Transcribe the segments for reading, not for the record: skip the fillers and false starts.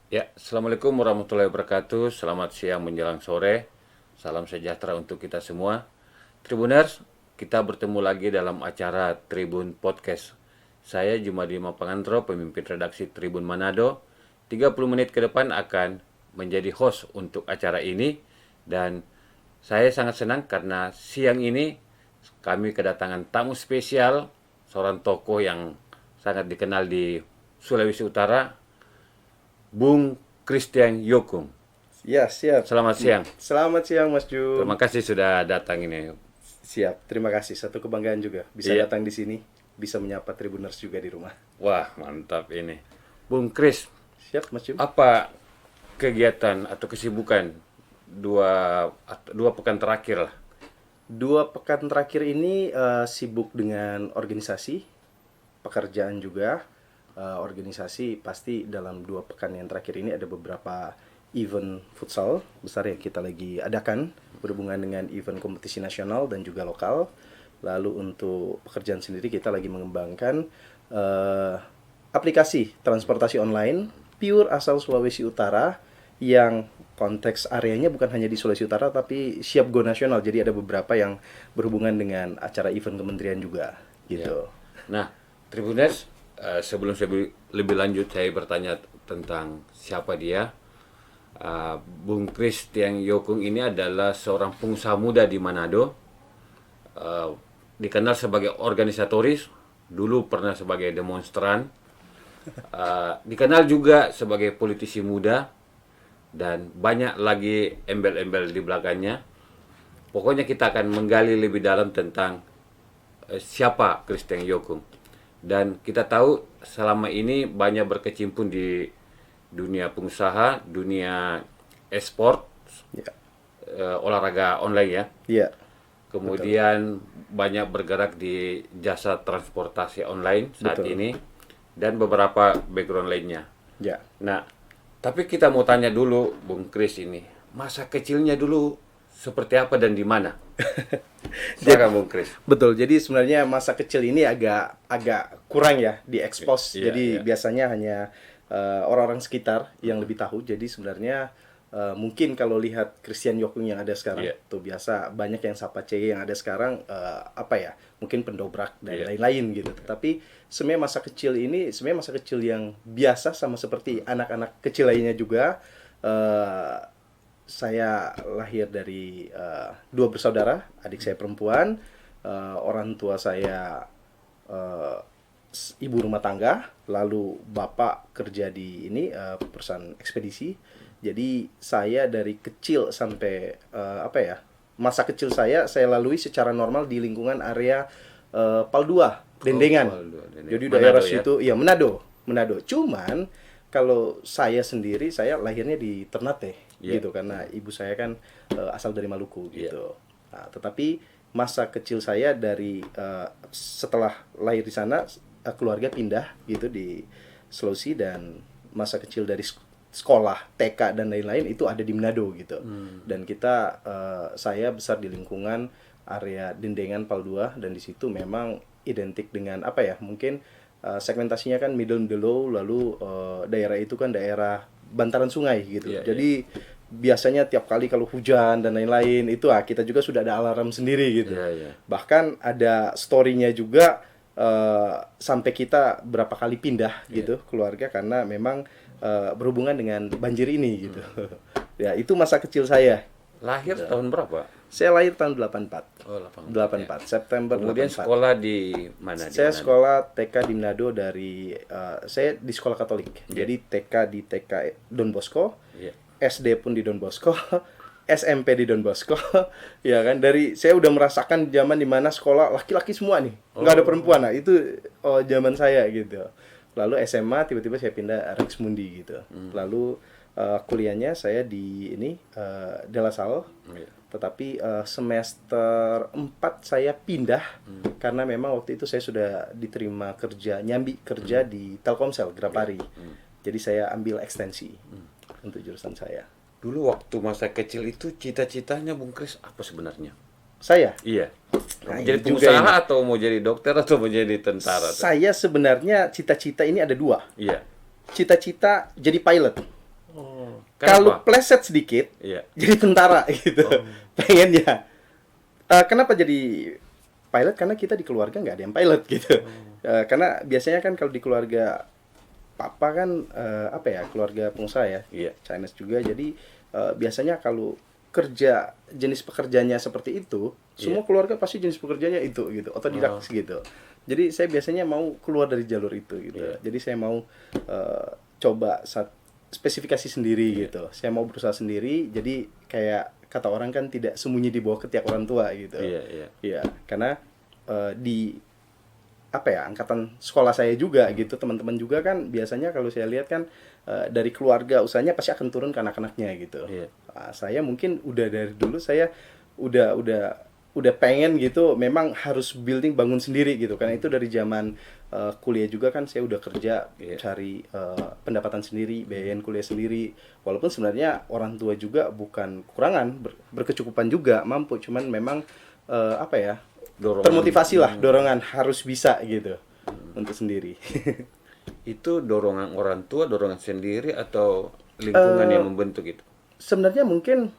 Ya, Assalamualaikum warahmatullahi wabarakatuh. Selamat siang menjelang sore. Salam sejahtera untuk kita semua. Tribuners, kita bertemu lagi dalam acara Tribun Podcast. Saya Jumadi Mapangantro, pemimpin redaksi Tribun Manado. 30 menit ke depan akan menjadi host untuk acara ini. Dan saya sangat senang karena siang ini kami kedatangan tamu spesial, seorang tokoh yang sangat dikenal di Sulawesi Utara, Bung Christian Yokung. Ya, siap. Selamat siang. Selamat siang, Mas Jum. Terima kasih sudah datang ini. Siap. Terima kasih. Satu kebanggaan juga bisa Iya. datang di sini, bisa menyapa Tribuners juga di rumah. Wah, mantap ini. Bung Chris, Siap, Mas Jum. apa kegiatan atau kesibukan dua pekan terakhir lah? 2 pekan terakhir ini sibuk dengan organisasi, pekerjaan juga. Organisasi pasti dalam 2 pekan yang terakhir ini ada beberapa event futsal besar yang kita lagi adakan berhubungan dengan event kompetisi nasional dan juga lokal. Lalu untuk pekerjaan sendiri kita lagi mengembangkan eh, aplikasi transportasi online pure asal Sulawesi Utara yang konteks areanya bukan hanya di Sulawesi Utara tapi siap go nasional. Jadi ada beberapa yang berhubungan dengan acara event kementerian juga gitu. Nah, Tribuners, sebelum saya lebih lanjut saya bertanya tentang siapa dia. Bung Christian Yokung ini adalah seorang pengusaha muda di Manado. Dikenal sebagai organisatoris, dulu pernah sebagai demonstran, dikenal juga sebagai politisi muda, dan banyak lagi embel-embel di belakangnya. Pokoknya kita akan menggali lebih dalam tentang siapa Christian Yokung. Dan kita tahu selama ini banyak berkecimpung di dunia pengusaha, dunia e-sport, Ya. olahraga online ya. Iya. Kemudian banyak bergerak di jasa transportasi online saat Betul. ini dan beberapa background lainnya. Ya. Nah, tapi kita mau tanya dulu Bung Chris ini, masa kecilnya dulu seperti apa dan di mana? Silakan Bung Chris. Betul. Jadi sebenarnya masa kecil ini agak agak kurang ya diekspos. Iya, Jadi iya. biasanya hanya orang-orang sekitar yang lebih tahu. Jadi sebenarnya mungkin kalau lihat Christian Yokung yang ada sekarang Iya. tuh biasa banyak yang Sapa C yang ada sekarang apa ya? Mungkin pendobrak dan Iya. lain-lain gitu. Tapi sebenarnya masa kecil ini sebenarnya masa kecil yang biasa sama seperti anak-anak kecil lainnya juga. Eh, saya lahir dari 2 bersaudara, adik saya perempuan, orang tua saya eh, ibu rumah tangga, lalu bapak kerja di ini perusahaan ekspedisi. Jadi saya dari kecil sampai apa ya, masa kecil saya lalui secara normal di lingkungan area Pal 2, Dendengan. Pal 2, Dendengan. Jadi Manado daerah ya? situ, ya Manado, Manado. Cuman kalau saya sendiri, saya lahirnya di Ternate Iya. gitu karena ibu saya kan asal dari Maluku Iya. gitu. Nah, tetapi masa kecil saya dari setelah lahir di sana keluarga pindah gitu di Sulawesi dan masa kecil dari sekolah TK dan lain-lain itu ada di Manado gitu. Dan kita saya besar di lingkungan area Dendengan Pal 2 dan di situ memang identik dengan apa ya? Mungkin segmentasinya kan middle low, lalu daerah itu kan daerah bantaran sungai gitu. Iya, Jadi biasanya tiap kali kalau hujan dan lain-lain itu kita juga sudah ada alarm sendiri gitu. Iya, iya. Bahkan ada story-nya juga sampai kita berapa kali pindah gitu keluarga karena memang berhubungan dengan banjir ini gitu. Ya, itu masa kecil saya. Lahir tahun berapa? Saya lahir tahun 84. Oh, 84. 84 September Kemudian 84. sekolah di mana? Di Saya Manado? sekolah TK di Manado dari saya di sekolah Katolik. Jadi TK di TK Don Bosco, Iya. SD pun di Don Bosco, SMP di Don Bosco. Ya kan dari saya udah merasakan zaman dimana sekolah laki-laki semua nih, nggak ada perempuan. Nah, itu zaman saya gitu. Lalu SMA tiba-tiba saya pindah Rex Mundi gitu. Lalu kuliahnya saya di ini De La Salle. Iya. Tetapi semester 4 saya pindah karena memang waktu itu saya sudah diterima kerja nyambi kerja di Telkomsel Grapari. Jadi saya ambil ekstensi untuk jurusan saya. Dulu waktu masa kecil itu cita-citanya Bung Kris apa sebenarnya? Saya Iya. Nah, Mau jadi ini juga pengusaha atau mau jadi dokter atau mau jadi tentara? saya sebenarnya cita-cita ini ada 2. Iya. Cita-cita jadi pilot. Oh, Kalau kenapa? pleset sedikit, Iya. jadi tentara gitu. Pengennya. Kenapa jadi pilot? Karena kita di keluarga nggak ada yang pilot gitu. Karena biasanya kan kalau di keluarga papa kan apa ya, keluarga pengusaha ya, Iya. Chinese juga. Jadi biasanya kalau kerja jenis pekerjaannya seperti itu, Iya. semua keluarga pasti jenis pekerjaannya itu gitu, otodidak Oh, gitu. Jadi saya biasanya mau keluar dari jalur itu gitu. iya. Jadi saya mau coba spesifikasi sendiri gitu. Saya mau berusaha sendiri. Jadi kayak kata orang kan tidak sembunyi di bawah ketiak orang tua gitu. Iya, iya. Iya, karena di apa ya, angkatan sekolah saya juga gitu, teman-teman juga kan biasanya kalau saya lihat kan dari keluarga usahanya pasti akan turun ke anak-anaknya gitu. Iya. Saya mungkin udah dari dulu saya udah pengen gitu, memang harus bangun sendiri gitu. Karena itu dari zaman kuliah juga kan saya udah kerja, Iya. cari pendapatan sendiri, biayain kuliah sendiri. Walaupun sebenarnya orang tua juga bukan kekurangan, berkecukupan juga, mampu. Cuman memang apa ya, Dorongan. termotivasi lah, dorongan harus bisa gitu untuk sendiri. Itu dorongan orang tua, dorongan sendiri, atau lingkungan yang membentuk itu? Sebenarnya mungkin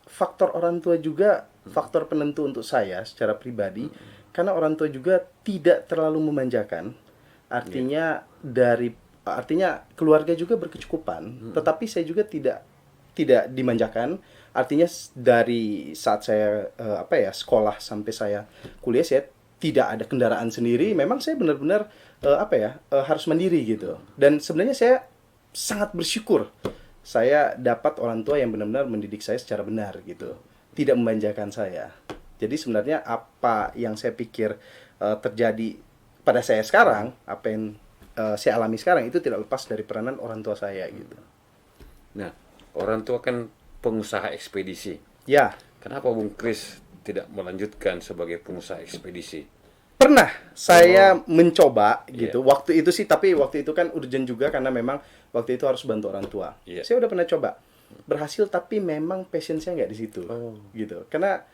faktor orang tua juga faktor penentu untuk saya secara pribadi, karena orang tua juga tidak terlalu memanjakan. Artinya keluarga juga berkecukupan, tetapi saya juga tidak dimanjakan. Artinya dari saat saya apa ya, sekolah sampai saya kuliah, saya tidak ada kendaraan sendiri. Memang saya benar-benar apa ya, harus mandiri gitu. Dan sebenarnya saya sangat bersyukur saya dapat orang tua yang benar-benar mendidik saya secara benar gitu, tidak memanjakan saya. Jadi sebenarnya apa yang saya pikir terjadi pada saya sekarang, apa yang saya alami sekarang, itu tidak lepas dari peranan orang tua saya gitu. Nah, orang tua kan pengusaha ekspedisi. Ya, Kenapa Bung Kris tidak melanjutkan sebagai pengusaha ekspedisi? pernah saya mencoba Iya. gitu. Waktu itu sih, tapi waktu itu kan urgent juga karena memang waktu itu harus bantu orang tua. Iya. Saya udah pernah coba, berhasil, tapi memang passion saya nggak di situ gitu. Karena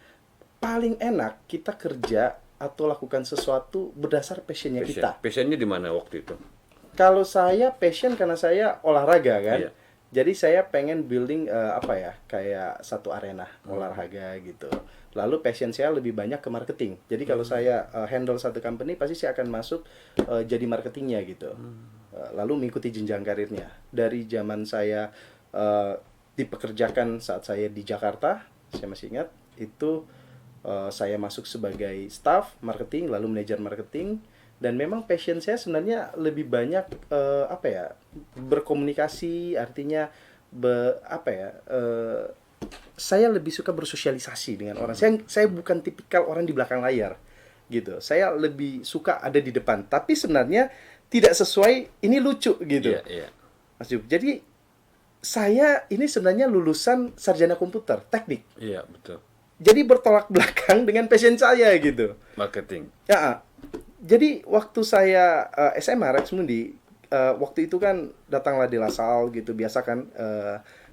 paling enak kita kerja atau lakukan sesuatu berdasar passionnya kita. Passionnya di mana waktu itu? Kalau saya passion karena saya olahraga kan. Iya. Jadi saya pengen building apa ya, kayak satu arena olahraga gitu. Lalu passion saya lebih banyak ke marketing. Jadi kalau saya handle satu company, pasti saya akan masuk jadi marketingnya gitu. Lalu mengikuti jenjang karirnya. Dari zaman saya dipekerjakan saat saya di Jakarta, saya masih ingat itu saya masuk sebagai staff marketing, lalu manajer marketing. Dan memang passion saya sebenarnya lebih banyak apa ya, berkomunikasi, artinya apa ya, saya lebih suka bersosialisasi dengan orang. Saya bukan tipikal orang di belakang layar gitu. Saya lebih suka ada di depan. Tapi sebenarnya tidak sesuai, ini lucu gitu, Iya, iya. Mas Yub. Jadi saya ini sebenarnya lulusan sarjana komputer teknik. Iya, betul. Jadi bertolak belakang dengan passion saya gitu. Marketing. Ya, jadi waktu saya SMA Rex Mundi, waktu itu kan datanglah di Lasal gitu, biasa kan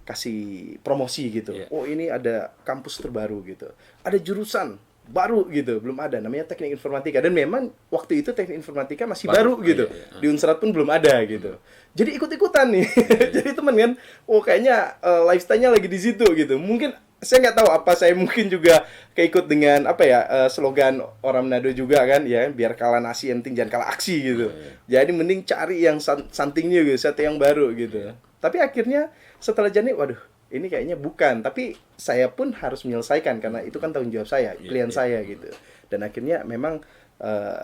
kasih promosi gitu. Iya. Oh, ini ada kampus terbaru gitu. Ada jurusan baru gitu, belum ada, namanya teknik informatika. Dan memang waktu itu teknik informatika masih baru gitu. Iya, iya. Di Unsrat pun belum ada gitu. Jadi ikut-ikutan nih. Jadi temen kan, oh kayaknya lifestyle-nya lagi di situ gitu. Mungkin saya nggak tahu apa, saya mungkin juga keikut dengan apa ya, slogan orang Manado juga kan ya, biar kalah nasi yang penting jangan kalah aksi gitu. Jadi mending cari yang something new gitu, sesuatu yang baru gitu. Tapi akhirnya setelah jadi, waduh, ini kayaknya bukan. Tapi saya pun harus menyelesaikan karena itu kan tanggung jawab saya, klien saya gitu. Dan akhirnya memang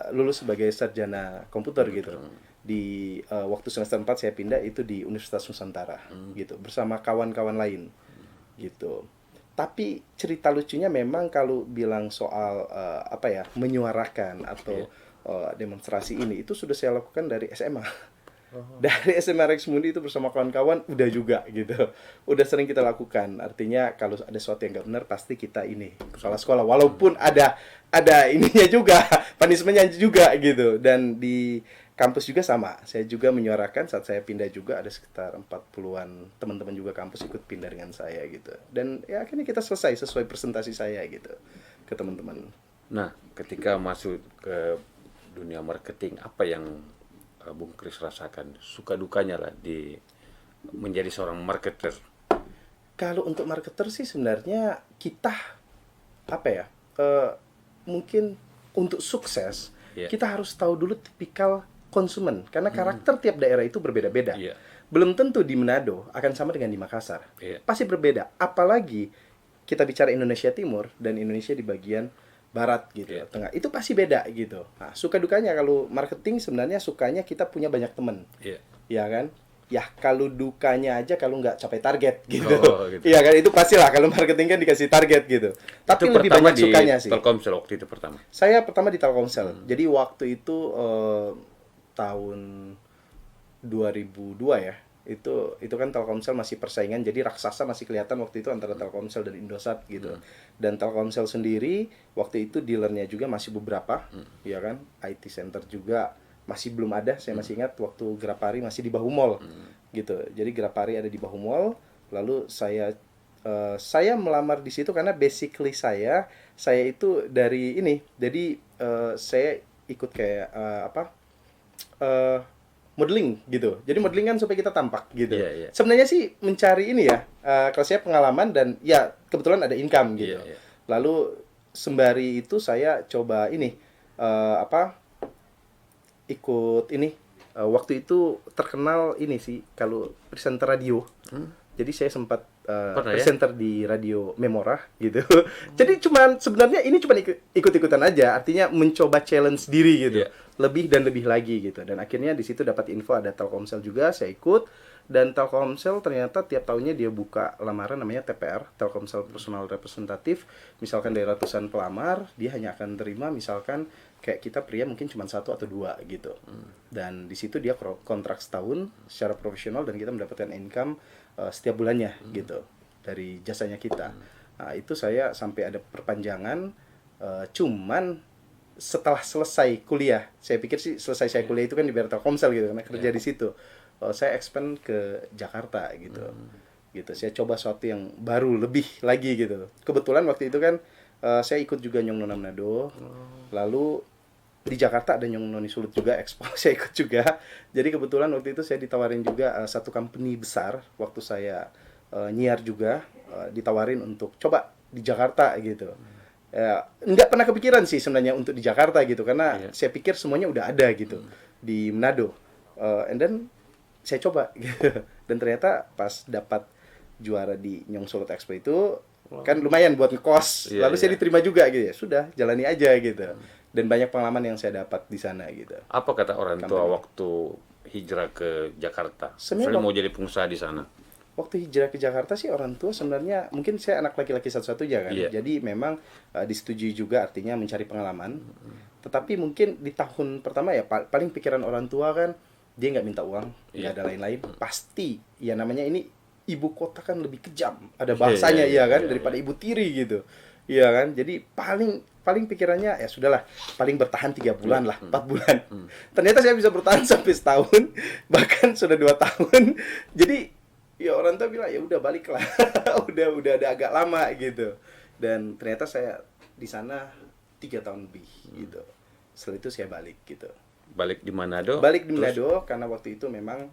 lulus sebagai sarjana komputer gitu. Di waktu semester 4 saya pindah itu di Universitas Nusantara gitu, bersama kawan-kawan lain gitu. Tapi cerita lucunya memang kalau bilang soal apa ya, menyuarakan atau demonstrasi ini, itu sudah saya lakukan dari SMA. Dari SMA Rex Mundi itu bersama kawan-kawan udah juga gitu. Udah sering kita lakukan. Artinya kalau ada sesuatu yang nggak benar, pasti kita ini kepala sekolah. Walaupun ada ininya juga, punishment-nya juga gitu. Dan di kampus juga sama. Saya juga menyuarakan saat saya pindah juga, ada sekitar 40-an teman-teman juga kampus ikut pindah dengan saya gitu. Dan ya akhirnya kita selesai sesuai presentasi saya gitu ke teman-teman. Nah, ketika masuk ke dunia marketing, apa yang Bung Kris rasakan? Suka dukanya lah di menjadi seorang marketer? Kalau untuk marketer sih sebenarnya kita apa ya? eh, Mungkin untuk sukses Iya. kita harus tahu dulu tipikal konsumen karena karakter tiap daerah itu berbeda-beda. Iya. Belum tentu di Manado akan sama dengan di Makassar. Iya. Pasti berbeda. Apalagi kita bicara Indonesia Timur dan Indonesia di bagian barat gitu, Iya. tengah. Itu pasti beda gitu. Nah, suka dukanya kalau marketing sebenarnya sukanya kita punya banyak teman. Iya. Ya kan? Ya kalau dukanya aja kalau nggak capai target gitu. Oh, gitu. Iya kan itu pastilah kalau marketing kan dikasih target gitu. Tapi Itu lebih pertama banyak di sukanya sih. Telkomsel waktu itu pertama. Saya pertama di Telkomsel. Jadi waktu itu tahun 2002 ya. Itu kan Telkomsel masih persaingan, jadi raksasa masih kelihatan waktu itu antara Telkomsel dan Indosat gitu. Dan Telkomsel sendiri waktu itu dealernya juga masih beberapa, ya kan. IT Center juga masih belum ada, saya masih ingat waktu Grapari masih di bahu mall gitu. Jadi Grapari ada di bahu mall, lalu saya melamar di situ karena basically saya itu dari ini. Jadi saya ikut kayak modeling gitu. Jadi modeling kan supaya kita tampak gitu. Iya, iya. Sebenarnya sih mencari ini ya, kalau saya pengalaman dan ya kebetulan ada income gitu. Iya, iya. Lalu sembari itu saya coba ini ikut ini. Waktu itu terkenal ini sih kalau presenter radio. Jadi saya sempat Pernah ya? presenter di radio Memora gitu. Jadi sebenarnya ini cuma ikut-ikutan aja, artinya mencoba challenge diri gitu. Iya. Lebih dan lebih lagi gitu. Dan akhirnya di situ dapat info ada Telkomsel juga, saya ikut. Dan Telkomsel ternyata tiap tahunnya dia buka lamaran namanya TPR, Telkomsel Personal Representative. Misalkan dari ratusan pelamar, dia hanya akan terima misalkan kayak kita pria mungkin cuma 1 atau 2 gitu. Dan di situ dia kontrak setahun secara profesional dan kita mendapatkan income setiap bulannya gitu dari jasanya kita. Nah, itu saya sampai ada perpanjangan cuman setelah selesai kuliah. Saya pikir sih selesai saya kuliah itu kan di Telkomsel gitu karena kerja di situ. Saya expand ke Jakarta gitu. Gitu. Saya coba sesuatu yang baru lebih lagi gitu. Kebetulan waktu itu kan saya ikut juga Nyong Nona Manado. Lalu di Jakarta ada Nyong Noni Sulut juga, Expo saya ikut juga. Jadi kebetulan waktu itu saya ditawarin juga satu company besar waktu saya nyiar juga ditawarin untuk coba di Jakarta gitu. Nggak pernah kepikiran sih sebenarnya untuk di Jakarta gitu karena saya pikir semuanya udah ada gitu di Manado. And then saya coba gitu. Dan ternyata pas dapat juara di Nyong Sulut Expo itu kan lumayan buat ngekos. Iya, Lalu saya iya. diterima juga gitu ya. Sudah, jalani aja gitu. Dan banyak pengalaman yang saya dapat di sana gitu. Apa kata orang tua waktu hijrah ke Jakarta? Sebenarnya Saya mau jadi pengusaha di sana. Waktu hijrah ke Jakarta sih orang tua sebenarnya mungkin saya anak laki-laki satu-satunya kan. Iya. Jadi memang disetujui juga artinya mencari pengalaman. Tetapi mungkin di tahun pertama ya paling pikiran orang tua kan dia nggak minta uang, nggak ada lain-lain. Pasti ya namanya ini ibu kota kan lebih kejam. Ada bahasanya Iya, kan iya, daripada ibu tiri gitu. Iya kan? Jadi paling pikirannya ya sudahlah, paling bertahan 3 bulan lah, 4 bulan. Ternyata saya bisa bertahan sampai setahun, bahkan sudah 2 tahun. Jadi ya orang tua bilang ya udah balik lah. udah ada agak lama gitu. Dan ternyata saya di sana 3 tahun lebih gitu. Setelah itu saya balik gitu. Balik di Manado? Balik di Manado karena waktu itu memang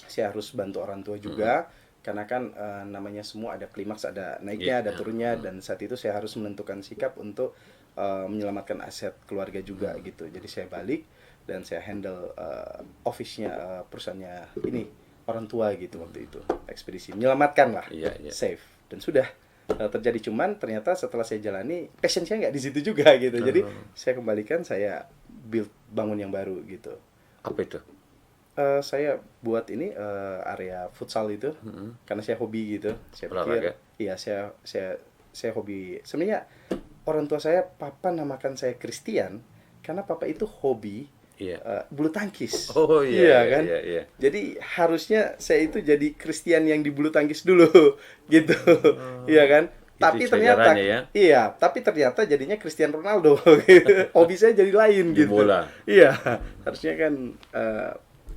saya harus bantu orang tua juga. Karena kan namanya semua ada klimaks, ada naiknya, ada turunnya, dan saat itu saya harus menentukan sikap untuk menyelamatkan aset keluarga juga gitu. Jadi saya balik dan saya handle office-nya perusahaannya ini orang tua gitu waktu itu, ekspedisi menyelamatkan lah, Iya, iya. safe dan sudah terjadi. Cuman ternyata setelah saya jalani passion saya nggak di situ juga gitu. Jadi saya kembalikan, saya bangun yang baru gitu. Apa itu? Saya buat ini area futsal itu karena saya hobi gitu. Saya pikir Olahraga? iya saya hobi. Sebenarnya orang tua saya, papa namakan saya Christian karena papa itu hobi Iya. bulu tangkis. Oh iya, kan. iya. Jadi harusnya saya itu jadi Christian yang di bulu tangkis dulu gitu. Iya kan. Tapi ternyata sejarahnya ya. iya, tapi ternyata jadinya Cristiano Ronaldo. Hobi saya jadi lain Di gitu. bola. Iya, harusnya kan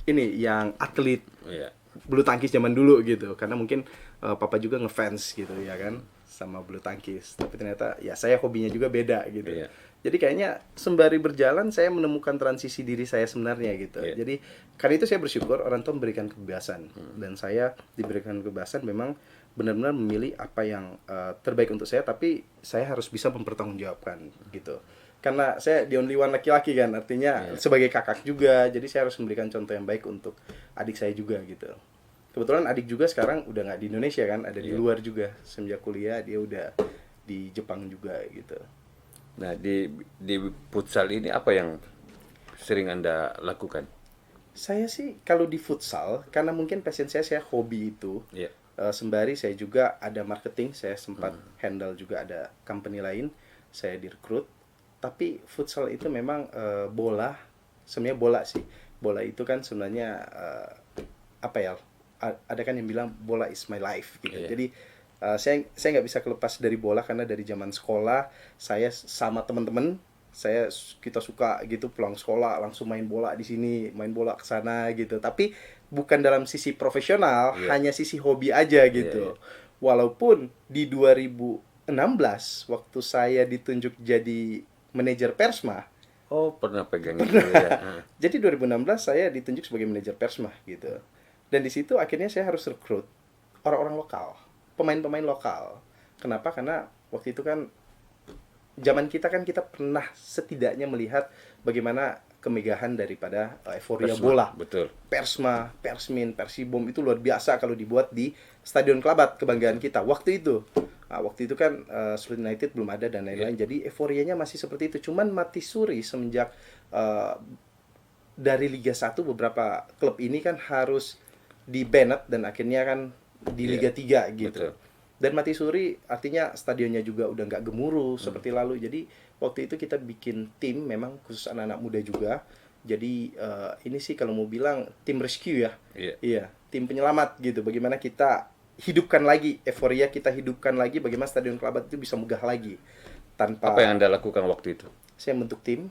ini yang atlet Iya. bulu tangkis zaman dulu gitu. Karena mungkin papa juga ngefans gitu ya kan sama bulu tangkis. Tapi ternyata ya saya hobinya juga beda gitu. Iya. Jadi kayaknya sembari berjalan saya menemukan transisi diri saya sebenarnya gitu. Iya. Jadi karena itu saya bersyukur orang tua memberikan kebebasan dan saya diberikan kebebasan memang benar-benar memilih apa yang terbaik untuk saya, tapi saya harus bisa mempertanggungjawabkan gitu. Karena saya the only one laki-laki kan, artinya sebagai kakak juga, jadi saya harus memberikan contoh yang baik untuk adik saya juga gitu. Kebetulan adik juga sekarang udah nggak di Indonesia kan, ada di luar juga. Semenjak kuliah dia udah di Jepang juga gitu. Nah, di futsal ini apa yang sering Anda lakukan? Saya sih kalau di futsal, karena mungkin passion saya hobi itu. Iya. Sembari saya juga ada marketing, saya sempat handle juga ada company lain, saya direkrut. Tapi futsal itu memang bola, sebenarnya bola sih. Bola itu kan sebenarnya apa ya? Ada kan yang bilang bola is my life gitu. Iya. Jadi saya nggak bisa kelepas dari bola karena dari zaman sekolah saya sama teman-teman kita suka gitu pulang sekolah langsung main bola di sini, main bola ke sana gitu. Tapi bukan dalam sisi profesional, hanya sisi hobi aja gitu. Walaupun di 2016 waktu saya ditunjuk jadi manajer Persma. Oh, pernah pegang itu ya. Jadi 2016 saya ditunjuk sebagai manajer Persma gitu. Dan di situ akhirnya saya harus rekrut orang-orang lokal, pemain-pemain lokal. Kenapa? Karena waktu itu kan zaman kita kan kita pernah setidaknya melihat bagaimana kemegahan daripada euforia Persma, bola. betul. Persma, Persmin, Persibom itu luar biasa kalau dibuat di Stadion Kelabat, kebanggaan kita waktu itu. Nah, waktu itu kan Sulut United belum ada dan lain-lain. Jadi euforianya masih seperti itu. Cuman mati suri semenjak dari Liga 1 beberapa klub ini kan harus di-banned dan akhirnya kan di Liga 3 gitu. Betul. Dan mati suri artinya stadionnya juga udah nggak gemuruh seperti lalu. Jadi waktu itu kita bikin tim memang khusus anak-anak muda juga. Jadi ini sih kalau mau bilang tim rescue ya. Iya, tim penyelamat gitu. Bagaimana kita hidupkan lagi euforia, kita hidupkan lagi bagaimana Stadion Kelabat itu bisa megah lagi. Tanpa Apa yang Anda lakukan waktu itu? saya bentuk tim,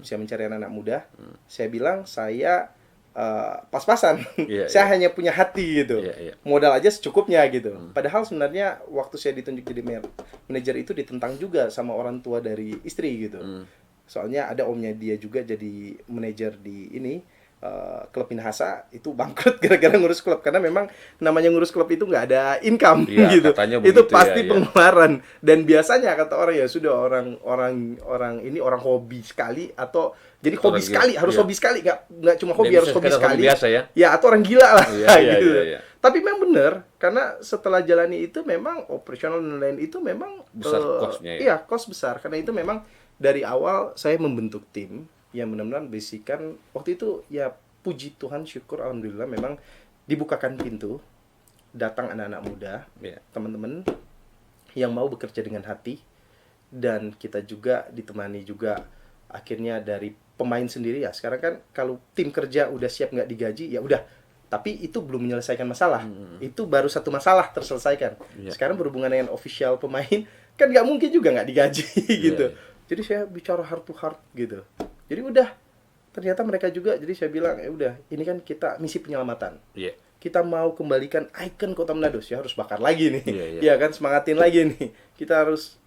saya mencari anak-anak muda. Saya bilang saya pas-pasan. Saya hanya punya hati gitu. Modal aja secukupnya gitu. Padahal sebenarnya waktu saya ditunjuk jadi manajer itu ditentang juga sama orang tua dari istri gitu. Soalnya ada omnya dia juga jadi manajer di ini klub Minahasa, itu bangkrut gara-gara ngurus klub karena memang namanya ngurus klub itu nggak ada income gitu. Itu pasti pengeluaran dan biasanya kata orang ya sudah orang ini orang hobi sekali atau jadi hobi sekali, harus hobi sekali, nggak cuma hobi, harus hobi sekali. Biasa, ya atau orang gila lah gitu. Tapi memang benar karena setelah jalani itu memang operasional dan lain itu memang besar cost-nya ya. Iya, cost besar karena itu memang dari awal saya membentuk tim yang benar-benar bisikan waktu itu ya puji Tuhan syukur alhamdulillah memang dibukakan pintu datang anak-anak muda, teman-teman yang mau bekerja dengan hati dan kita juga ditemani juga akhirnya dari pemain sendiri ya. Sekarang kan kalau tim kerja udah siap nggak digaji ya udah, tapi itu belum menyelesaikan masalah. Itu baru satu masalah terselesaikan. Sekarang berhubungan dengan official pemain kan nggak mungkin juga nggak digaji gitu. Jadi saya bicara heart to heart gitu. Jadi udah ternyata mereka juga, jadi saya bilang ya udah ini kan kita misi penyelamatan. Kita mau kembalikan ikon Kota Manado, ya harus bakar lagi nih. Ya kan semangatin lagi nih. Kita harus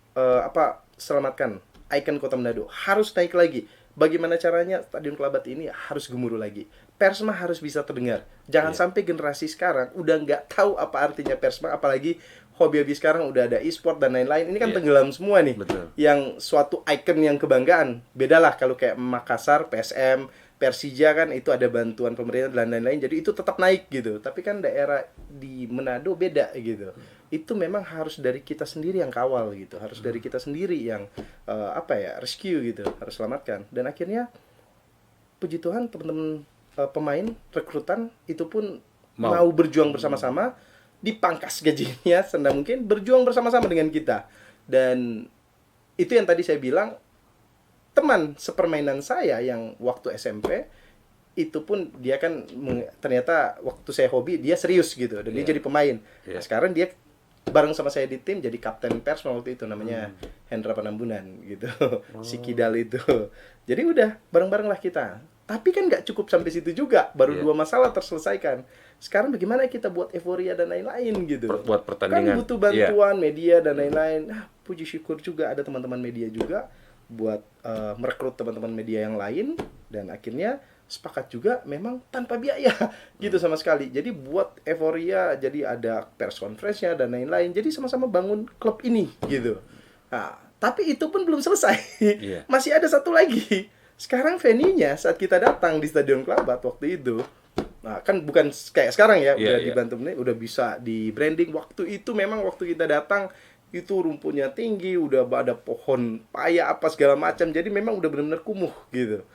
selamatkan ikon Kota Manado, harus naik lagi. Bagaimana caranya Stadion Kelabat ini harus gemuruh lagi. Persma harus bisa terdengar. Jangan sampai generasi sekarang udah nggak tahu apa artinya Persma, apalagi hobi-hobi sekarang udah ada e-sport dan lain-lain. Ini kan tenggelam semua nih. Yang suatu ikon yang kebanggaan. Bedalah kalau kayak Makassar, PSM, Persija kan itu ada bantuan pemerintah dan lain-lain. Jadi itu tetap naik gitu. Tapi kan daerah di Manado beda gitu. Itu memang harus dari kita sendiri yang kawal gitu. Harus dari kita sendiri yang rescue gitu. Harus selamatkan. Dan akhirnya puji Tuhan teman-teman pemain rekrutan itu pun mau berjuang bersama-sama. Dipangkas gajinya senang mungkin, berjuang bersama-sama dengan kita. Dan itu yang tadi saya bilang, teman sepermainan saya yang waktu SMP itu pun dia kan ternyata waktu saya hobi dia serius gitu dan dia jadi pemain. Nah, sekarang dia bareng sama saya di tim jadi kapten Persma waktu itu, namanya Hendra Panambunan gitu. Si Kidal itu. Jadi udah bareng-bareng lah kita. Tapi kan nggak cukup sampai situ juga, baru 2 masalah terselesaikan. Sekarang bagaimana kita buat euforia dan lain-lain gitu. Buat pertandingan. Kan butuh bantuan media dan lain-lain. Nah, puji syukur juga ada teman-teman media juga buat merekrut teman-teman media yang lain, dan akhirnya sepakat juga memang tanpa biaya gitu sama sekali. Jadi buat euforia, jadi ada press conference-nya dan lain-lain. Jadi sama-sama bangun klub ini gitu. Nah, tapi itu pun belum selesai. Iya. Masih ada satu lagi. Sekarang venue-nya saat kita datang di Stadion Kelabat waktu itu, nah kan bukan kayak sekarang ya, Iya, udah iya. dibantu, udah bisa di branding. Waktu itu memang waktu kita datang itu rumputnya tinggi, udah ada pohon paya apa segala macam. Jadi memang udah benar-benar kumuh gitu.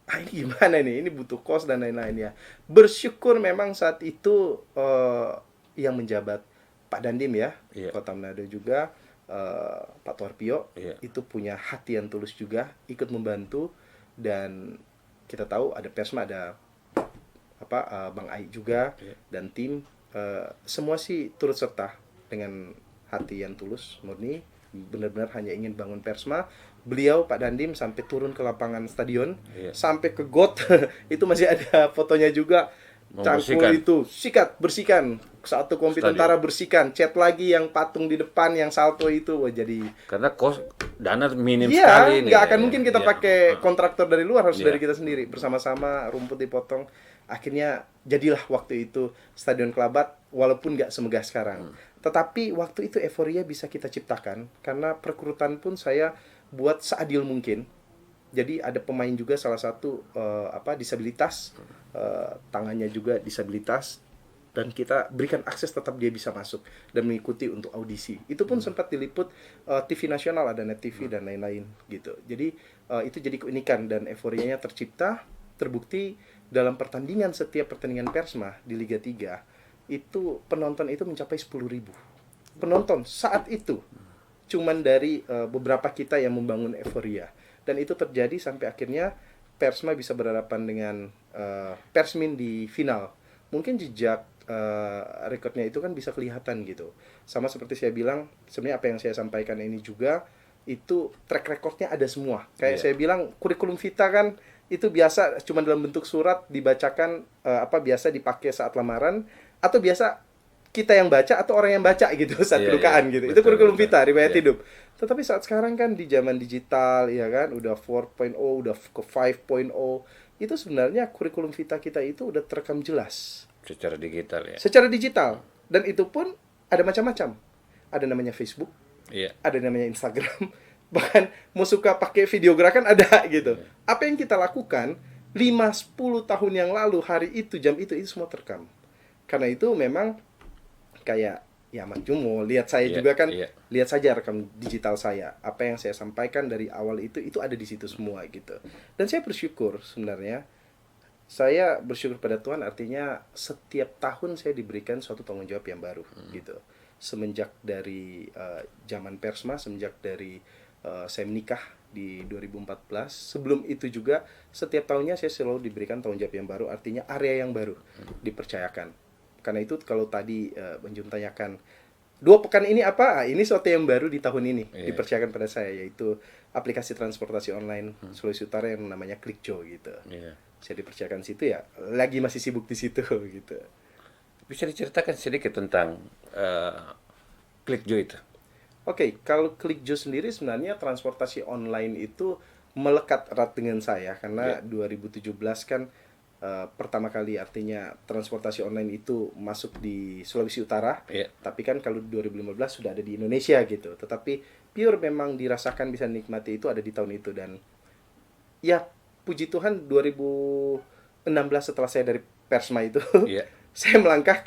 Ah, ini gimana nih? Ini butuh kos dan lain-lain ya. Bersyukur memang saat itu yang menjabat Pak Dandim ya, Iya. Kota Manado juga, Pak Torpio, Iya. itu punya hati yang tulus juga, ikut membantu. Dan kita tahu ada Persma, ada Bang Ai juga, Iya. dan tim, semua sih turut serta dengan hati yang tulus, murni, benar-benar hanya ingin bangun Persma. Beliau Pak Dandim sampai turun ke lapangan stadion, Iya. sampai ke got itu masih ada fotonya juga. Cangkul Membersihkan. itu sikat, bersihkan, satu kompi Stadion. tentara bersihkan, cat lagi yang patung di depan yang salto itu. Wah, jadi Karena dana minim iya, sekali nih. nggak akan mungkin kita Iya. pakai kontraktor dari luar, harus Iya. dari kita sendiri. Bersama-sama rumput dipotong. Akhirnya jadilah waktu itu Stadion Kelabat, walaupun nggak semegah sekarang. Tetapi waktu itu euforia bisa kita ciptakan, karena perekrutan pun saya buat seadil mungkin. Jadi ada pemain juga salah satu disabilitas, tangannya juga disabilitas, dan kita berikan akses tetap dia bisa masuk dan mengikuti untuk audisi. Itu pun sempat diliput TV nasional, ada Net TV dan lain-lain gitu. Jadi itu jadi keunikan dan euforianya tercipta, terbukti dalam pertandingan, setiap pertandingan Persma di Liga 3 itu penonton itu mencapai 10.000 penonton saat itu, cuman dari beberapa kita yang membangun euforia. Dan itu terjadi sampai akhirnya Persma bisa berhadapan dengan Persmin di final. Mungkin jejak rekodnya itu kan bisa kelihatan gitu. Sama seperti saya bilang, sebenarnya apa yang saya sampaikan ini juga, itu track recordnya ada semua. Kayak saya bilang, kurikulum vita kan itu biasa cuma dalam bentuk surat dibacakan, biasa dipakai saat lamaran, atau biasa kita yang baca atau orang yang baca gitu saat Iya, kedukaan iya. gitu. Itu Betul, kurikulum betul. vita, riwayat Iya. hidup. Tetapi saat sekarang kan di zaman digital ya kan, udah 4.0, udah ke 5.0, itu sebenarnya kurikulum vita kita itu udah terekam jelas Secara digital ya. secara digital, dan itu pun ada macam-macam. Ada namanya Facebook, Iya. ada namanya Instagram, bahkan mau suka pakai video gerakan ada gitu. Apa yang kita lakukan 5-10 tahun yang lalu, hari itu, jam itu semua terekam. Karena itu memang kayak ya Mas Jumo, lihat saya Iya, juga kan, iya. lihat saja rekam digital saya. Apa yang saya sampaikan dari awal itu ada di situ semua gitu. Dan saya bersyukur sebenarnya. Saya bersyukur pada Tuhan, artinya setiap tahun saya diberikan suatu tanggung jawab yang baru gitu. Semenjak dari zaman Persma, semenjak dari saya menikah di 2014, sebelum itu juga setiap tahunnya saya selalu diberikan tanggung jawab yang baru, artinya area yang baru dipercayakan. Karena itu kalau tadi Bang Jun tanyakan 2 pekan ini apa? Ini sesuatu yang baru di tahun ini dipercayakan pada saya, yaitu aplikasi transportasi online Sulawesi Utara yang namanya Klikjo gitu. Iya. Saya dipercayakan situ ya, lagi masih sibuk di situ gitu. Bisa diceritakan sedikit tentang Klikjo itu? Oke, kalau Klikjo sendiri sebenarnya transportasi online itu melekat erat dengan saya, karena 2017 kan pertama kali artinya transportasi online itu masuk di Sulawesi Utara. Iya. Tapi kan kalau 2015 sudah ada di Indonesia gitu. Tetapi pure memang dirasakan, bisa nikmati itu ada di tahun itu. Dan ya puji Tuhan 2016 setelah saya dari Persma itu, Iya. saya melangkah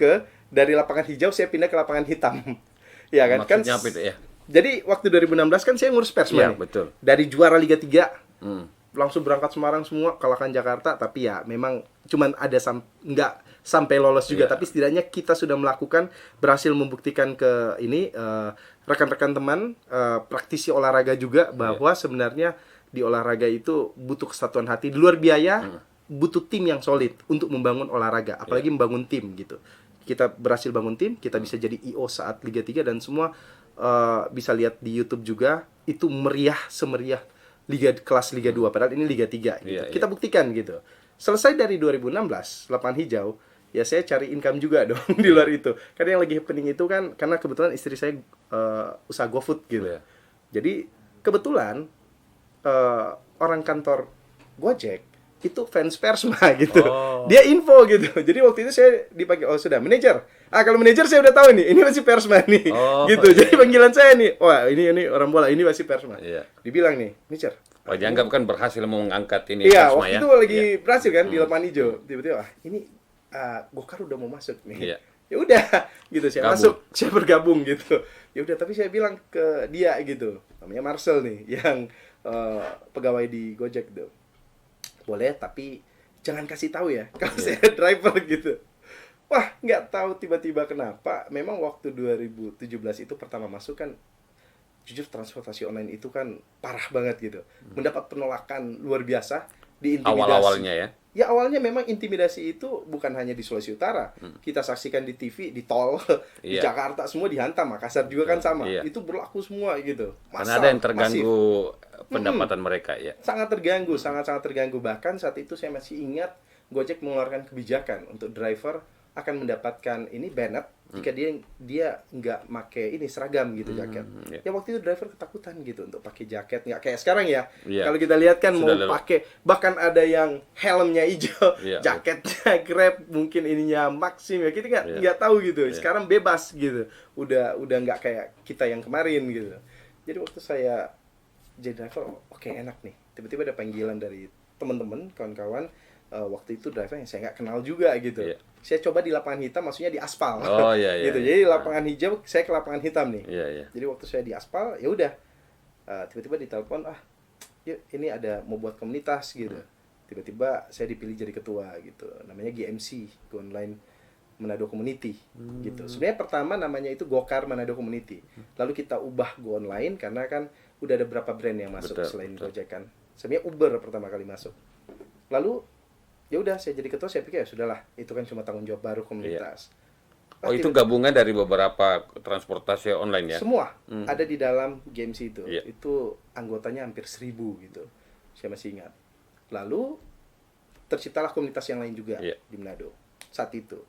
dari lapangan hijau saya pindah ke lapangan hitam. Ya kan? Maksudnya apa itu ya? Jadi waktu 2016 kan saya ngurus Persma Iya, nih. betul. Dari juara Liga 3 Hmm. langsung berangkat Semarang semua, kalahkan Jakarta. Tapi ya memang cuman ada nggak sampai lolos juga. Iya. Tapi setidaknya kita sudah melakukan, berhasil membuktikan ke ini rekan-rekan teman, praktisi olahraga juga, bahwa sebenarnya di olahraga itu butuh kesatuan hati. Di luar biaya, butuh tim yang solid untuk membangun olahraga, apalagi membangun tim gitu. Kita berhasil bangun tim, kita bisa jadi IO saat Liga 3, dan semua bisa lihat di YouTube juga, itu meriah semeriah kelas Liga 2, padahal ini Liga 3 gitu. Iya, Kita buktikan gitu. Selesai dari 2016 lapangan hijau, ya saya cari income juga dong di luar itu. Karena yang lagi happening itu kan, karena kebetulan istri saya usaha GoFood gitu. Iya. Jadi kebetulan orang kantor Gojek itu fans Persma gitu. Oh. Dia info gitu. Jadi waktu itu saya dipanggil, oh sudah manajer. Kalau manajer saya udah tahu nih, ini masih Persma nih. Oh, gitu. iya, Jadi panggilan saya nih, wah ini orang bola, ini masih Persma. Iya. Dibilang nih, manajer. Oh, dianggap kan berhasil mengangkat ini Iya, Persma waktu ya. itu lagi Iya. berhasil kan di lapangan hijau. Tiba-tiba, ini Gokar udah mau masuk nih. Iya. Ya udah, gitu saya Gabung. masuk, saya bergabung gitu. Ya udah, tapi saya bilang ke dia gitu, namanya Marcel nih, yang pegawai di Gojek tuh. Boleh, tapi jangan kasih tahu ya kalau saya driver gitu. Wah, nggak tahu tiba-tiba kenapa. Memang waktu 2017 itu pertama masuk kan, jujur transportasi online itu kan parah banget gitu. Mendapat penolakan luar biasa, diintimidasi. Awal-awalnya ya. Ya awalnya memang intimidasi itu bukan hanya di Sulawesi Utara. Kita saksikan di TV, di tol, di Iya. Jakarta semua dihantam. Makassar juga kan sama. Iya. Itu berlaku semua gitu. Karena ada yang masif. terganggu pendapatan mereka ya. Sangat terganggu, sangat-sangat terganggu. Bahkan saat itu saya masih ingat Gojek mengeluarkan kebijakan untuk driver akan mendapatkan ini banned jika dia nggak make ini seragam gitu jaket. Iya. Ya waktu itu driver ketakutan gitu untuk pakai jaket, nggak kayak sekarang ya. Iya. Kalau kita lihat kan Sudah mau lewat. pakai, bahkan ada yang helmnya hijau, Iya. jaketnya Grab, mungkin ininya Maxim ya, kita Iya. nggak tahu gitu. Iya. Sekarang bebas gitu, udah nggak kayak kita yang kemarin gitu. Jadi waktu saya jadi driver, oke, enak nih. Tiba-tiba ada panggilan dari teman-teman, kawan-kawan. Waktu itu driver yang saya nggak kenal juga gitu. Iya. Saya coba di lapangan hitam, maksudnya di aspal. Oh, iya, iya, gitu. iya. Jadi lapangan hijau, saya ke lapangan hitam nih. Iya, iya. Jadi waktu saya di aspal, ya udah. Tiba-tiba ditelepon, yuk ini ada mau buat komunitas gitu. Tiba-tiba saya dipilih jadi ketua gitu. Namanya GMC, Go Online Manado Community gitu. Sebenarnya pertama namanya itu Gokar Manado Community. Lalu kita ubah Go Online karena kan udah ada beberapa brand yang masuk Betul, selain betul. Gojek kan. Sebenarnya Uber pertama kali masuk. Lalu ya udah saya jadi ketua, saya pikir ya sudahlah, itu kan cuma tanggung jawab baru komunitas. Oh, itu gabungan dari beberapa transportasi online ya? Semua ada di dalam GMC itu. Iya. Itu anggotanya hampir 1.000 gitu. Saya masih ingat. Lalu terciptalah komunitas yang lain juga Iya. di Manado saat itu.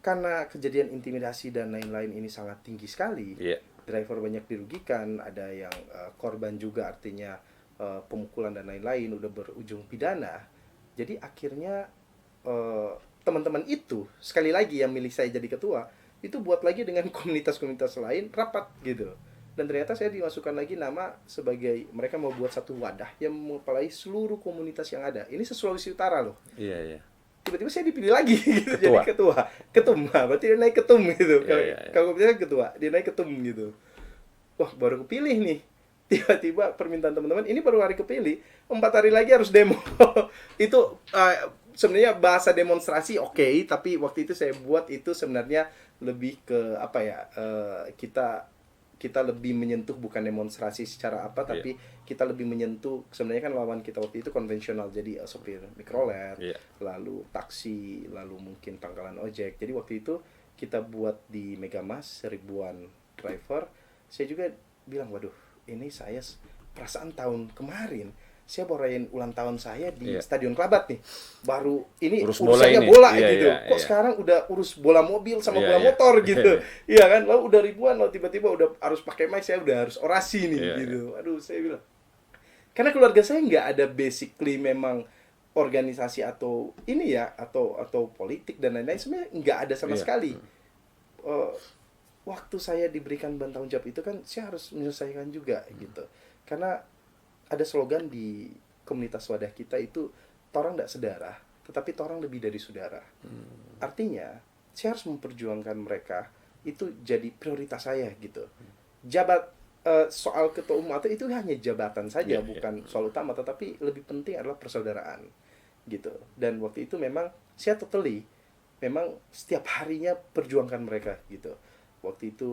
Karena kejadian intimidasi dan lain-lain ini sangat tinggi sekali. Iya. Driver banyak dirugikan, ada yang korban juga, artinya pemukulan dan lain-lain, udah berujung pidana. Jadi akhirnya teman-teman itu, sekali lagi yang milih saya jadi ketua, itu buat lagi dengan komunitas-komunitas lain, rapat gitu. Dan ternyata saya dimasukkan lagi nama sebagai, mereka mau buat satu wadah yang mengepalai seluruh komunitas yang ada. Ini se-Sulawesi Utara loh. Iya, iya. Tiba-tiba saya dipilih lagi gitu, Ketua. jadi ketua. Ketum, berarti dia naik ketum gitu. Iya, iya, iya. Kalau komunitasnya ketua, dia naik ketum gitu. Wah, baru kepilih nih. Tiba-tiba permintaan teman-teman, ini baru hari kepilih, 4 hari lagi harus demo. Itu sebenarnya bahasa demonstrasi oke, tapi waktu itu saya buat itu sebenarnya lebih ke apa ya, kita lebih menyentuh, bukan demonstrasi secara apa, tapi kita lebih menyentuh. Sebenarnya kan lawan kita waktu itu konvensional, jadi sopir mikrolet, Iya. lalu taksi, lalu mungkin pangkalan ojek. Jadi waktu itu kita buat di Megamas, 1.000-an driver. Saya juga bilang, waduh, ini saya perasaan tahun kemarin saya baru rayain ulang tahun saya di Iya. Stadion Kelabat nih. Baru ini Urus bola urusannya ini. bola Iya, gitu. iya, Kok iya. sekarang udah urus bola mobil sama Iya, bola iya. motor gitu. Iya kan? Lalu udah ribuan, lalu tiba-tiba udah harus pakai mic, saya udah harus orasi nih Iya, gitu. Aduh, saya bilang. Karena keluarga saya nggak ada basically memang organisasi atau ini ya, atau politik dan lain-lain, sebenarnya nggak ada sama Iya. sekali. Waktu saya diberikan beban tanggung jawab itu kan saya harus menyelesaikan juga gitu. Karena ada slogan di komunitas wadah kita itu, torang tidak saudara, tetapi torang lebih dari saudara. Artinya saya harus memperjuangkan mereka, itu jadi prioritas saya gitu. Soal ketua umum atau itu hanya jabatan saja, Iya, bukan soal utama, tetapi lebih penting adalah persaudaraan gitu. Dan waktu itu memang saya totally memang setiap harinya perjuangkan mereka gitu. Waktu itu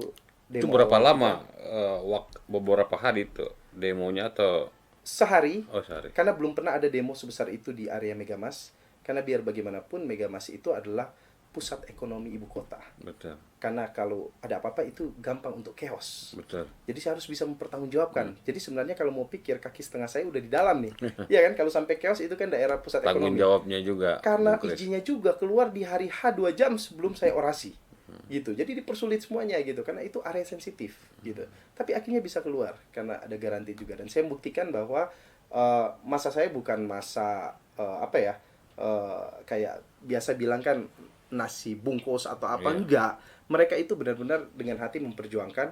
Itu demo berapa awal lama? kita Beberapa hari itu demonya atau sehari, oh sehari? karena belum pernah ada demo sebesar itu di area Megamas. Karena biar bagaimanapun Megamas itu adalah pusat ekonomi ibu kota. Betul, Karena kalau ada apa-apa itu gampang untuk chaos. betul. Jadi saya harus bisa mempertanggungjawabkan. Jadi sebenarnya kalau mau pikir, kaki setengah saya udah di dalam nih. Iya kan, kalau sampai chaos itu kan daerah pusat Tanggung ekonomi. jawabnya juga. Karena Bung Kris. izinnya juga keluar di hari H 2 jam sebelum saya orasi. Gitu. Jadi dipersulit semuanya gitu, karena itu area sensitif gitu. Tapi akhirnya bisa keluar karena ada garansi juga, dan saya buktikan bahwa masa saya bukan masa apa ya, kayak biasa bilang kan nasi bungkus atau apa, Iya. enggak. Mereka itu benar-benar dengan hati memperjuangkan,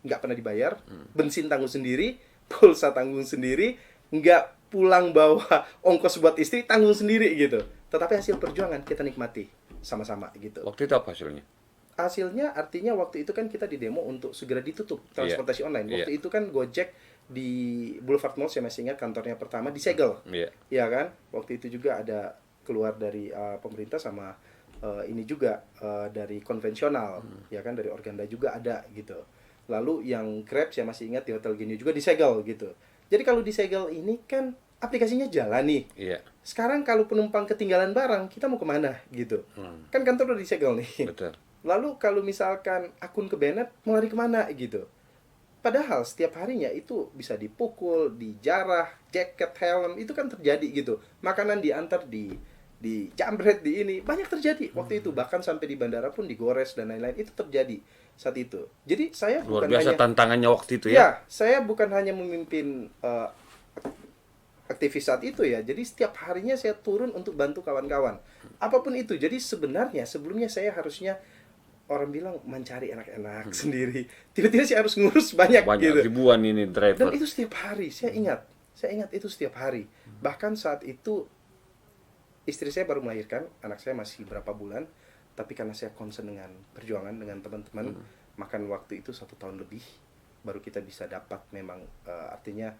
nggak pernah dibayar, bensin tanggung sendiri, pulsa tanggung sendiri, nggak pulang bawa ongkos buat istri, tanggung sendiri gitu. Tetapi hasil perjuangan kita nikmati sama-sama gitu. Waktu itu apa hasilnya? Hasilnya artinya waktu itu kan kita di demo untuk segera ditutup transportasi online. Waktu Iya. itu kan Gojek di Boulevard Mall, saya masih ingat kantornya pertama disegel. Iya. Ya kan? Waktu itu juga ada keluar dari pemerintah sama ini juga dari konvensional, ya kan, dari Organda juga ada gitu. Lalu yang Grab saya masih ingat di Hotel Genio juga disegel gitu. Jadi kalau disegel ini kan aplikasinya jalan nih. Iya. Sekarang kalau penumpang ketinggalan barang, kita mau kemana gitu? Kan kantor udah disegel nih. Betul. Lalu kalau misalkan akun kebanet, mau lari kemana gitu? Padahal setiap harinya itu bisa dipukul, dijarah, jaket, helm, itu kan terjadi gitu. Makanan diantar di jambret, di ini, banyak terjadi waktu itu. Bahkan sampai di bandara pun digores dan lain-lain, itu terjadi saat itu. Jadi saya Luar bukan biasa hanya, tantangannya waktu itu ya, ya. saya bukan hanya memimpin aktivis saat itu ya. Jadi setiap harinya saya turun untuk bantu kawan-kawan. Apapun itu. Jadi sebenarnya sebelumnya saya harusnya, orang bilang mencari enak-enak sendiri. Tiba-tiba saya harus ngurus banyak Banyak gitu. ribuan ini Dan driver. itu setiap hari, saya ingat. Saya ingat itu setiap hari. Bahkan saat itu istri saya baru melahirkan, anak saya masih berapa bulan. Tapi karena saya concern dengan perjuangan dengan teman-teman, makan waktu itu 1 tahun lebih baru kita bisa dapat memang artinya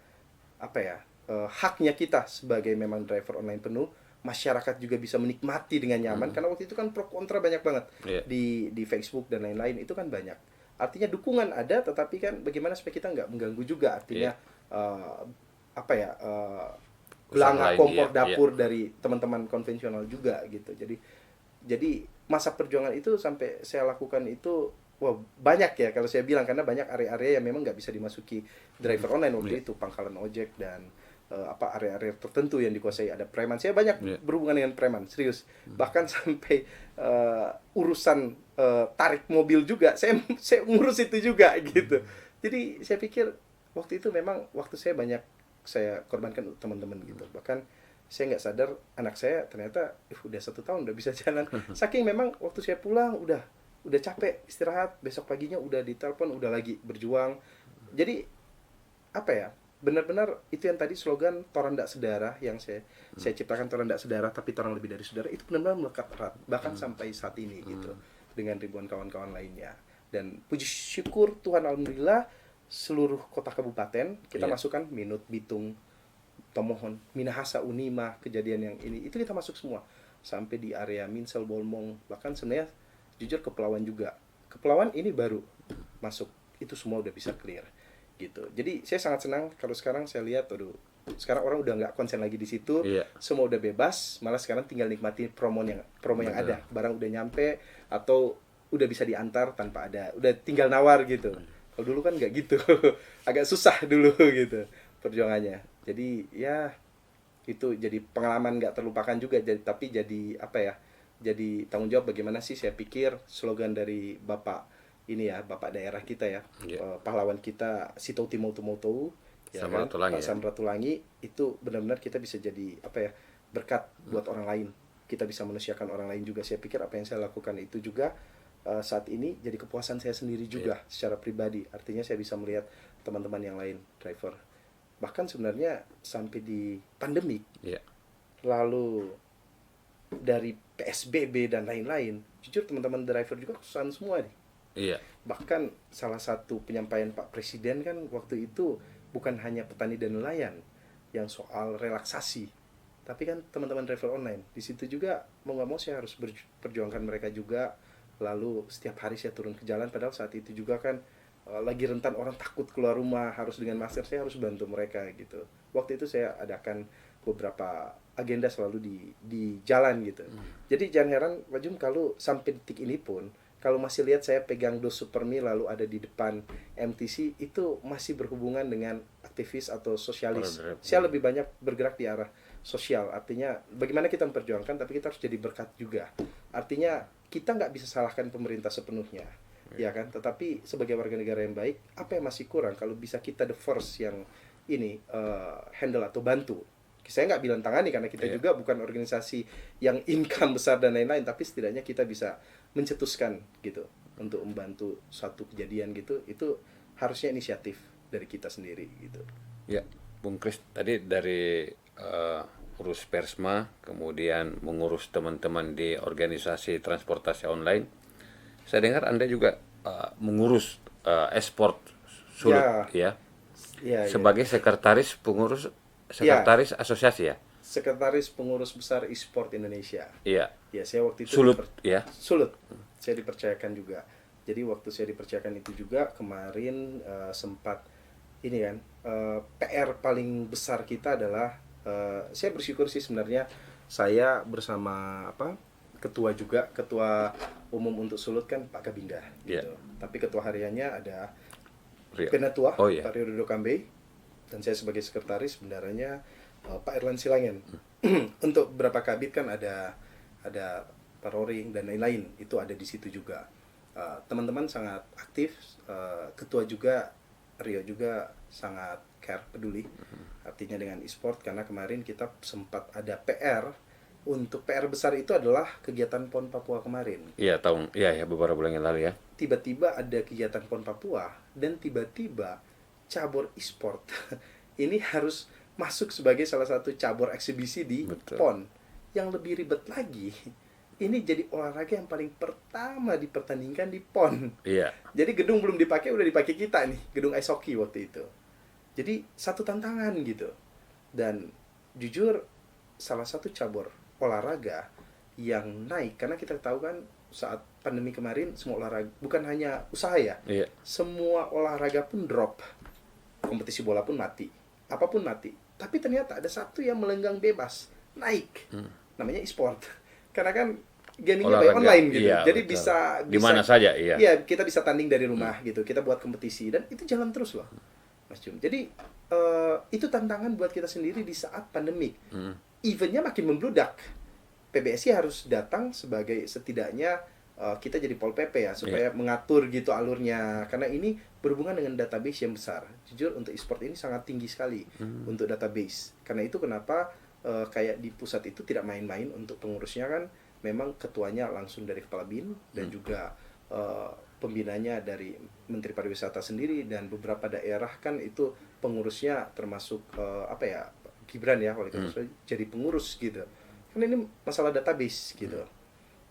apa ya, haknya kita sebagai memang driver online penuh. Masyarakat juga bisa menikmati dengan nyaman, karena waktu itu kan pro kontra banyak banget. Iya. Di Facebook dan lain-lain itu kan banyak. Artinya dukungan ada, tetapi kan bagaimana supaya kita nggak mengganggu juga, artinya apa ya, belangak lain, kompor iya, dapur dari teman-teman konvensional juga gitu. Jadi masa perjuangan itu sampai saya lakukan itu, wah banyak ya kalau saya bilang, karena banyak area-area yang memang nggak bisa dimasuki driver online waktu itu, pangkalan ojek dan apa area-area tertentu yang dikuasai ada preman. Saya banyak berhubungan dengan preman, serius. Bahkan sampai urusan tarik mobil juga, saya ngurus itu juga gitu. Jadi saya pikir waktu itu memang waktu saya banyak saya korbankan untuk teman-teman gitu. Bahkan saya nggak sadar anak saya ternyata udah 1 tahun udah bisa jalan. Saking memang waktu saya pulang udah capek istirahat, besok paginya udah ditelepon, udah lagi berjuang. Jadi apa ya, benar-benar itu yang tadi slogan Toran Dak Sedara yang saya ciptakan, Toran Dak Sedara tapi Toran lebih dari saudara, itu benar-benar melekat erat bahkan sampai saat ini gitu, dengan ribuan kawan-kawan lainnya. Dan puji syukur Tuhan, alhamdulillah seluruh kota kabupaten kita masukkan, Minut, Bitung, Tomohon, Minahasa, Unima, kejadian yang ini itu kita masuk semua sampai di area Minsel, Bolmong, bahkan sebenarnya jujur Kepulauan juga. Kepulauan ini baru masuk, itu semua udah bisa clear gitu. Jadi saya sangat senang kalau sekarang saya lihat, aduh, sekarang orang udah nggak konsen lagi di situ, semua udah bebas, malah sekarang tinggal nikmati promo yang ada, barang udah nyampe atau udah bisa diantar tanpa ada, udah tinggal nawar gitu. Kalau dulu kan nggak gitu, agak susah dulu gitu perjuangannya. Jadi ya itu jadi pengalaman nggak terlupakan juga, tapi jadi apa ya, jadi tanggung jawab bagaimana sih, saya pikir slogan dari Bapak ini ya, Bapak daerah kita ya, pahlawan kita Sito Timoto ya kan, Pak Samratulangi, itu benar-benar kita bisa jadi apa ya, berkat buat orang lain, kita bisa manusiakan orang lain juga. Saya pikir apa yang saya lakukan itu juga saat ini jadi kepuasan saya sendiri juga secara pribadi, artinya saya bisa melihat teman-teman yang lain driver, bahkan sebenarnya sampai di pandemik, lalu dari PSBB dan lain-lain, jujur teman-teman driver juga kesusahan semua nih. Bahkan salah satu penyampaian Pak Presiden kan waktu itu bukan hanya petani dan nelayan yang soal relaksasi, tapi kan teman-teman driver online di situ juga mau nggak mau saya harus perjuangkan mereka juga. Lalu setiap hari saya turun ke jalan, padahal saat itu juga kan lagi rentan orang takut keluar rumah harus dengan masker, saya harus bantu mereka gitu. Waktu itu saya adakan beberapa agenda selalu di jalan gitu. Jadi jangan heran Pak Jum kalau sampai detik ini pun kalau masih lihat saya pegang dos Supermi lalu ada di depan MTC, itu masih berhubungan dengan aktivis atau sosialis. Saya lebih banyak bergerak di arah sosial, artinya bagaimana kita memperjuangkan, tapi kita harus jadi berkat juga. Artinya kita nggak bisa salahkan pemerintah sepenuhnya, ya kan? Tetapi sebagai warga negara yang baik, apa yang masih kurang? Kalau bisa kita the first yang ini handle atau bantu. Saya nggak bilang tangani karena kita juga bukan organisasi yang income besar dan lain-lain, tapi setidaknya kita bisa mencetuskan gitu untuk membantu satu kejadian gitu. Itu harusnya inisiatif dari kita sendiri gitu. Ya, Bung Kris tadi dari urus Persma, kemudian mengurus teman-teman di organisasi transportasi online. Saya dengar Anda juga mengurus e-sport Sulut, ya. Ya, Sebagai sekretaris pengurus sekretaris asosiasi, ya. Sekretaris Pengurus Besar e-sport Indonesia. Iya. Ya, saya waktu itu Sulut, ya. Sulut. Saya dipercayakan juga. Jadi waktu saya dipercayakan itu juga kemarin sempat ini kan PR paling besar kita adalah saya bersyukur sih sebenarnya saya bersama ketua umum untuk Sulut kan Pak Kabinda gitu. Tapi ketua hariannya ada Penatua Pak Rio Dodo Kambe dan saya sebagai sekretaris bendaranya Pak Erlan Silangen. Untuk beberapa kabit kan ada Pak Roring dan lain-lain itu ada di situ juga. Teman-teman sangat aktif, ketua juga Rio juga sangat care, peduli artinya dengan e-sport, karena kemarin kita sempat ada PR. Untuk PR besar itu adalah kegiatan PON Papua kemarin. Iya, beberapa bulan yang lalu, ya. Tiba-tiba ada kegiatan PON Papua dan tiba-tiba cabur e-sport ini harus masuk sebagai salah satu cabur eksibisi di PON. Yang lebih ribet lagi, ini jadi olahraga yang paling pertama dipertandingkan di PON. Iya. Jadi gedung belum dipakai, udah dipakai kita nih, gedung ice hockey waktu itu. Jadi satu tantangan gitu. Dan jujur salah satu cabur olahraga yang naik, karena kita tahu kan saat pandemi kemarin semua olahraga, bukan hanya usaha ya, semua olahraga pun drop. Kompetisi bola pun mati, apapun mati. Tapi ternyata ada satu yang melenggang bebas, naik. Namanya e-sport. Karena kan gamingnya by online gitu. Iya, jadi betul. bisa di mana saja, iya. Iya, kita bisa tanding dari rumah gitu. Kita buat kompetisi dan itu jalan terus loh, Mas Jum. Jadi itu tantangan buat kita sendiri di saat pandemik. Eventnya makin membludak. PBSI harus datang sebagai setidaknya kita jadi Pol PP ya, supaya mengatur gitu alurnya, karena ini berhubungan dengan database yang besar. Jujur untuk e-sport ini sangat tinggi sekali untuk database. Karena itu kenapa kayak di pusat itu tidak main-main untuk pengurusnya, kan memang ketuanya langsung dari Kepala BIN dan juga pembinanya dari Menteri Pariwisata sendiri, dan beberapa daerah kan itu pengurusnya termasuk Gibran ya, wali kota jadi pengurus gitu. Kan ini masalah database gitu.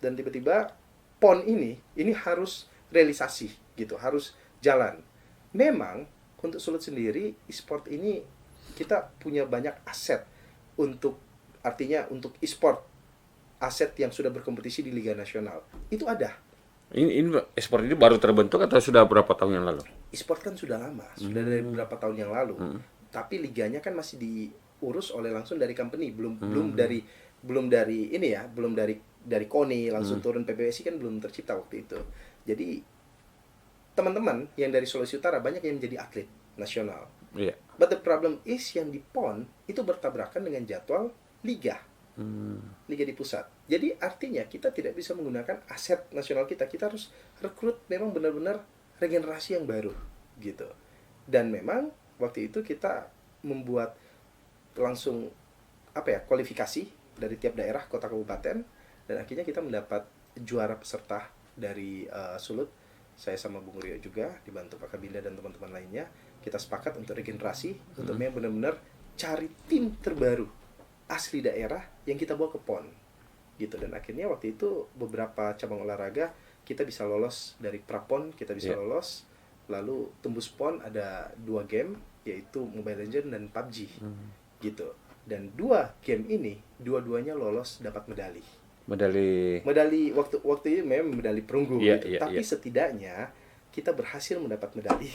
Dan tiba-tiba PON ini harus realisasi gitu, harus jalan. Memang untuk Sulut sendiri e-sport ini kita punya banyak aset untuk, artinya untuk e-sport, aset yang sudah berkompetisi di Liga Nasional. Itu ada. Ini e-sport ini baru terbentuk atau sudah berapa tahun yang lalu? E-sport kan sudah lama, sudah dari beberapa tahun yang lalu. Tapi liganya kan masih diurus oleh langsung dari company, belum dari KONI langsung turun. PBSI kan belum tercipta waktu itu. Jadi teman-teman yang dari Sulawesi Utara banyak yang menjadi atlet nasional. Iya. But the problem is yang di PON itu bertabrakan dengan jadwal liga. Liga di pusat. Jadi artinya kita tidak bisa menggunakan aset nasional kita. Kita harus rekrut memang benar-benar regenerasi yang baru gitu. Dan memang waktu itu kita membuat langsung kualifikasi dari tiap daerah, kota, kabupaten, dan akhirnya kita mendapat juara peserta dari Sulut. Saya sama Bung Rio juga dibantu Pak Kabinda dan teman-teman lainnya, kita sepakat untuk regenerasi, untuk memang benar-benar cari tim terbaru asli daerah yang kita bawa ke PON gitu. Dan akhirnya waktu itu beberapa cabang olahraga kita bisa lolos dari Prapon, kita bisa lolos. Lalu tembus PON ada 2 game, yaitu Mobile Legends dan PUBG gitu. Dan 2 game ini dua-duanya lolos dapat medali waktu itu memang medali perunggu gitu. Tapi setidaknya kita berhasil mendapat medali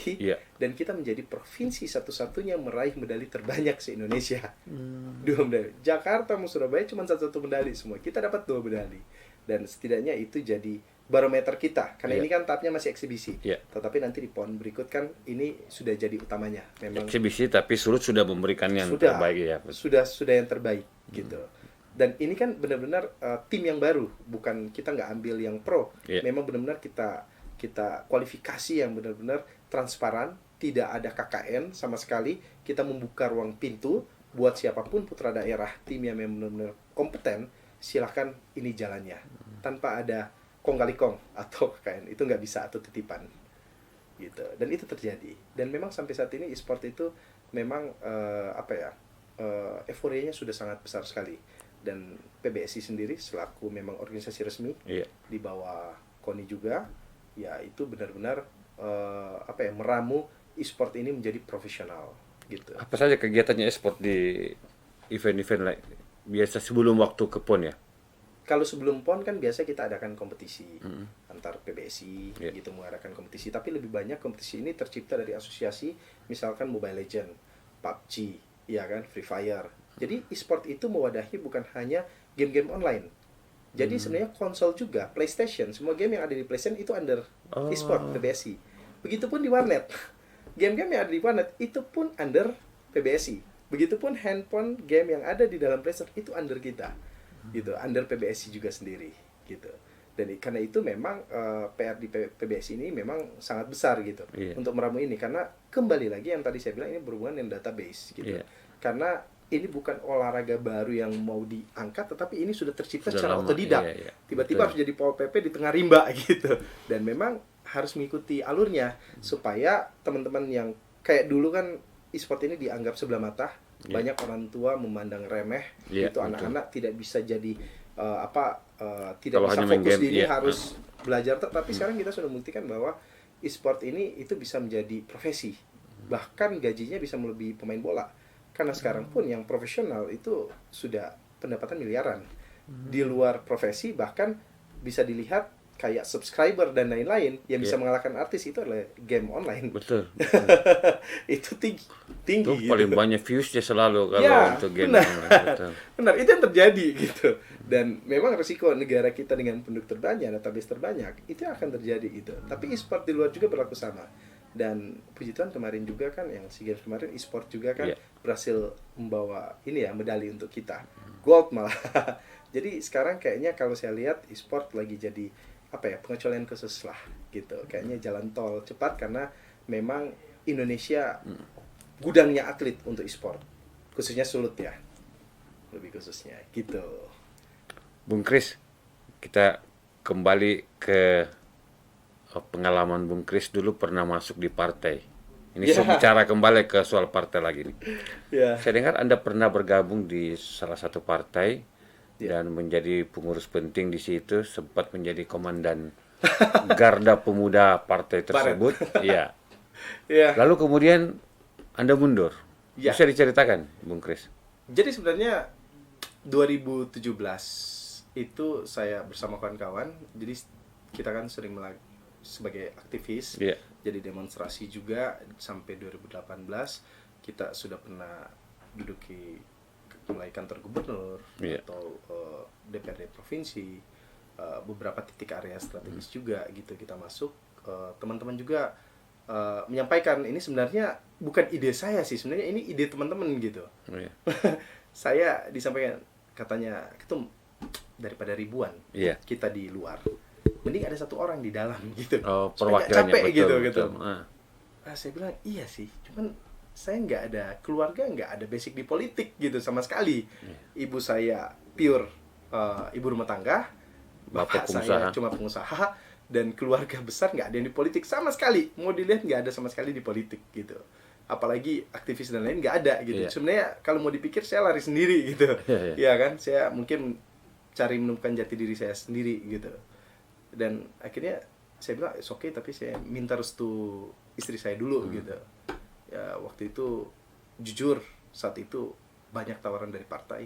dan kita menjadi provinsi satu-satunya meraih medali terbanyak se-Indonesia. 2 medali. Jakarta sama Surabaya cuma satu medali semua. Kita dapat 2 medali. Dan setidaknya itu jadi barometer kita. Karena ini kan tahapnya masih eksibisi. Tetapi nanti di PON berikut kan ini sudah jadi utamanya. Memang eksibisi, tapi Sulut sudah memberikan yang terbaik ya. Sudah yang terbaik gitu. Dan ini kan benar-benar tim yang baru, bukan kita nggak ambil yang pro. Memang benar-benar kita kualifikasi yang benar-benar transparan, tidak ada KKN sama sekali. Kita membuka ruang pintu buat siapapun putra daerah, tim yang memang benar-benar kompeten, silakan ini jalannya. Tanpa ada kong kali kong atau KKN, itu nggak bisa, atau titipan. Gitu. Dan itu terjadi. Dan memang sampai saat ini e-sport itu memang euforianya sudah sangat besar sekali. Dan PBSI sendiri selaku memang organisasi resmi di bawah KONI juga, ya itu benar-benar meramu e-sport ini menjadi profesional gitu. Apa saja kegiatannya e-sport di event-event biasa sebelum waktu ke PON ya? Kalau sebelum PON kan biasa kita adakan kompetisi antar PBSI gitu, mengadakan kompetisi. Tapi lebih banyak kompetisi ini tercipta dari asosiasi, misalkan Mobile Legends, PUBG, ya kan, Free Fire. Jadi e-sport itu mewadahi bukan hanya game-game online. Jadi sebenarnya konsol juga, PlayStation, semua game yang ada di PlayStation itu under e-sport PBSI. Begitupun di warnet. Game-game yang ada di warnet itu pun under PBSI. Begitupun handphone game yang ada di dalam PlayStation itu under kita. Gitu, under PBSI juga sendiri gitu. Dan karena itu memang PR di PBSI ini memang sangat besar gitu untuk meramu ini, karena kembali lagi yang tadi saya bilang, ini berhubungan dengan database gitu. Karena ini bukan olahraga baru yang mau diangkat, tetapi ini sudah tercipta secara otodidak. Tiba-tiba harus jadi Pol PP di tengah rimba gitu. Dan memang harus mengikuti alurnya supaya teman-teman yang kayak dulu kan e-sport ini dianggap sebelah mata. Banyak orang tua memandang remeh itu anak-anak tidak bisa jadi tidak kalau bisa fokus di ini, harus belajar. Tapi sekarang kita sudah membuktikan bahwa e-sport ini itu bisa menjadi profesi. Bahkan gajinya bisa melebihi pemain bola. Karena sekarang pun yang profesional itu sudah pendapatan miliaran. Di luar profesi bahkan bisa dilihat kayak subscriber dan lain-lain yang bisa mengalahkan artis itu adalah game online. Betul. Itu tinggi itu gitu. Paling banyak views-nya selalu kalau untuk game online. Betul. Benar, itu yang terjadi gitu. Dan memang resiko negara kita dengan penduduk terbanyak, database terbanyak, itu akan terjadi gitu. Tapi e-sport di luar juga berlaku sama. Dan puji Tuhan kemarin juga kan, yang SEA Games kemarin e-sport juga kan berhasil membawa ini ya, medali untuk kita, gold malah. Jadi sekarang kayaknya kalau saya lihat e-sport lagi jadi pengecualian khusus lah gitu. Kayaknya jalan tol cepat, karena memang Indonesia gudangnya atlet untuk e-sport, khususnya Sulut ya, lebih khususnya gitu. Bung Kris, kita kembali ke pengalaman Bung Kris dulu pernah masuk di partai. Ini saya bicara kembali ke soal partai lagi nih. Saya dengar Anda pernah bergabung di salah satu partai dan menjadi pengurus penting di situ, sempat menjadi komandan garda pemuda partai tersebut. Iya. Lalu kemudian Anda mundur. Bisa diceritakan, Bung Kris? Jadi sebenarnya 2017 itu saya bersama kawan-kawan, jadi kita kan sering sebagai aktivis, jadi demonstrasi juga sampai 2018 kita sudah pernah duduki mulai kantor gubernur atau DPRD provinsi, beberapa titik area strategis juga gitu kita masuk. Teman-teman juga menyampaikan ini sebenarnya bukan ide saya sih, sebenarnya ini ide teman-teman gitu. Saya disampaikan, katanya itu daripada ribuan kita di luar, mending ada satu orang di dalam gitu. Perwakilannya capek betul, gitu. Saya bilang iya sih, cuman saya nggak ada keluarga, nggak ada basic di politik gitu sama sekali. Ibu saya pure ibu rumah tangga, bapak saya cuma pengusaha, dan keluarga besar nggak ada yang di politik sama sekali. Mau dilihat nggak ada sama sekali di politik gitu. Apalagi aktivis dan lain nggak ada gitu. Sebenarnya kalau mau dipikir saya lari sendiri gitu. Ya kan, saya mungkin cari menemukan jati diri saya sendiri gitu. Dan akhirnya saya bilang it's okay, tapi saya minta restu istri saya dulu gitu. Ya waktu itu jujur saat itu banyak tawaran dari partai.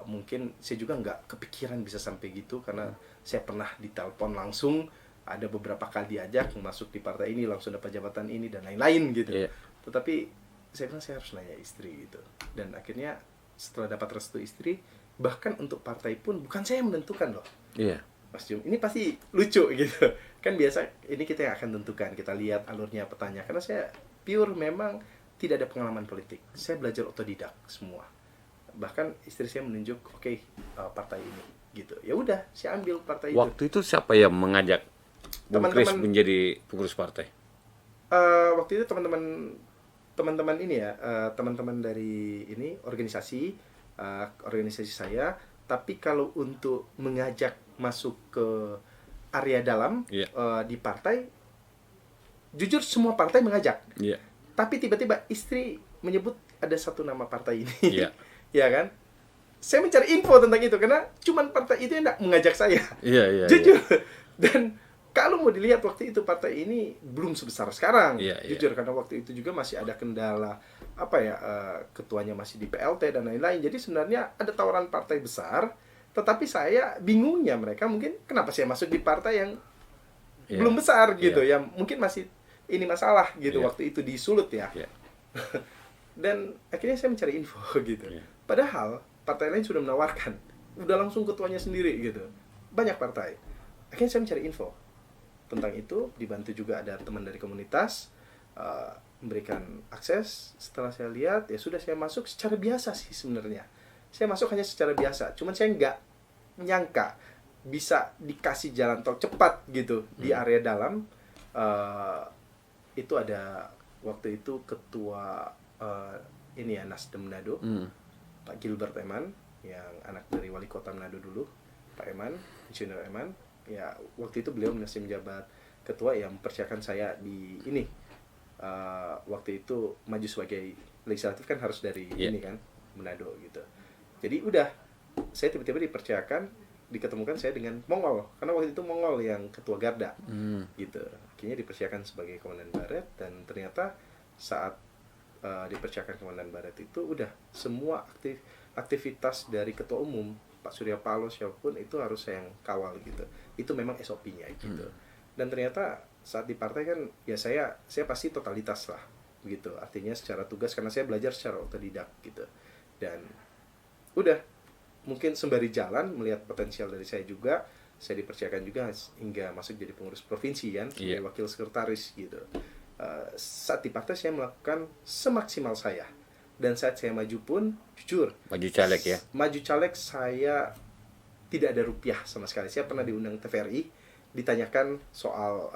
Mungkin saya juga nggak kepikiran bisa sampai gitu, karena saya pernah ditelepon langsung, ada beberapa kali diajak masuk di partai ini, langsung dapat jabatan ini dan lain-lain gitu. Tetapi saya bilang saya harus nanya istri gitu. Dan akhirnya setelah dapat restu istri, bahkan untuk partai pun bukan saya yang menentukan loh. Mas Jum, ini pasti lucu gitu. Kan biasa ini kita yang akan tentukan, kita lihat alurnya petanya. Karena saya pure memang tidak ada pengalaman politik. Saya belajar otodidak semua. Bahkan istri saya menunjuk, oke, partai ini gitu. Ya udah, saya ambil partai itu. Waktu itu siapa yang mengajak Bung Kris menjadi pengurus partai? Waktu itu teman-teman ini ya, teman-teman dari ini organisasi saya. Tapi kalau untuk mengajak masuk ke area dalam Iya. di partai, jujur semua partai mengajak. Iya. Tapi tiba-tiba istri menyebut ada satu nama partai ini. Iya. Ya kan? Saya mencari info tentang itu karena cuman partai itu yang tidak mengajak saya. Iya, iya. Jujur. Dan kalau mau dilihat waktu itu partai ini belum sebesar sekarang. Iya, iya. Jujur karena waktu itu juga masih ada kendala ketuanya masih di PLT dan lain-lain. Jadi sebenarnya ada tawaran partai besar, tetapi saya bingungnya mereka mungkin kenapa saya masuk di partai yang Iya. belum besar gitu Iya. ya. Mungkin masih ini masalah gitu Iya. waktu itu di Sulut ya. Iya. Dan akhirnya saya mencari info gitu. Iya. Padahal partai lain sudah menawarkan, udah langsung ketuanya sendiri gitu. Banyak partai. Akhirnya saya mencari info tentang itu, dibantu juga ada teman dari komunitas memberikan akses. Setelah saya lihat, ya sudah saya masuk secara biasa sih sebenarnya. Saya masuk hanya secara biasa. Cuman saya nggak menyangka bisa dikasih jalan tol cepat gitu di area dalam. Itu ada waktu itu ketua ini ya Nasdem Manado, Pak Gilbert Eman, yang anak dari wali kota Manado dulu, Pak Eman, Insinyur Eman. Ya waktu itu beliau masih menjabat ketua yang mempercayakan saya di ini. Waktu itu maju sebagai legislatif kan harus dari ini kan Manado gitu. Jadi udah saya tiba-tiba dipercayakan, diketemukan saya dengan Mongol karena waktu itu Mongol yang ketua Garda gitu. Akhirnya dipercayakan sebagai Komandan Barat dan ternyata saat dipercayakan Komandan Barat itu udah semua aktivitas dari ketua umum Pak Surya Paloh siapapun itu harus saya yang kawal gitu. Itu memang SOP-nya gitu. Dan ternyata saat di partai kan ya saya pasti totalitas lah begitu. Artinya secara tugas karena saya belajar secara otodidak gitu. Dan udah mungkin sembari jalan melihat potensial dari saya juga, saya dipercayakan juga hingga masuk jadi pengurus provinsi kan, sebagai wakil sekretaris gitu. Saat di partai saya melakukan semaksimal saya. Dan saat saya maju pun, jujur, Maju caleg ya. Maju caleg saya tidak ada rupiah sama sekali. Saya pernah diundang TVRI, ditanyakan soal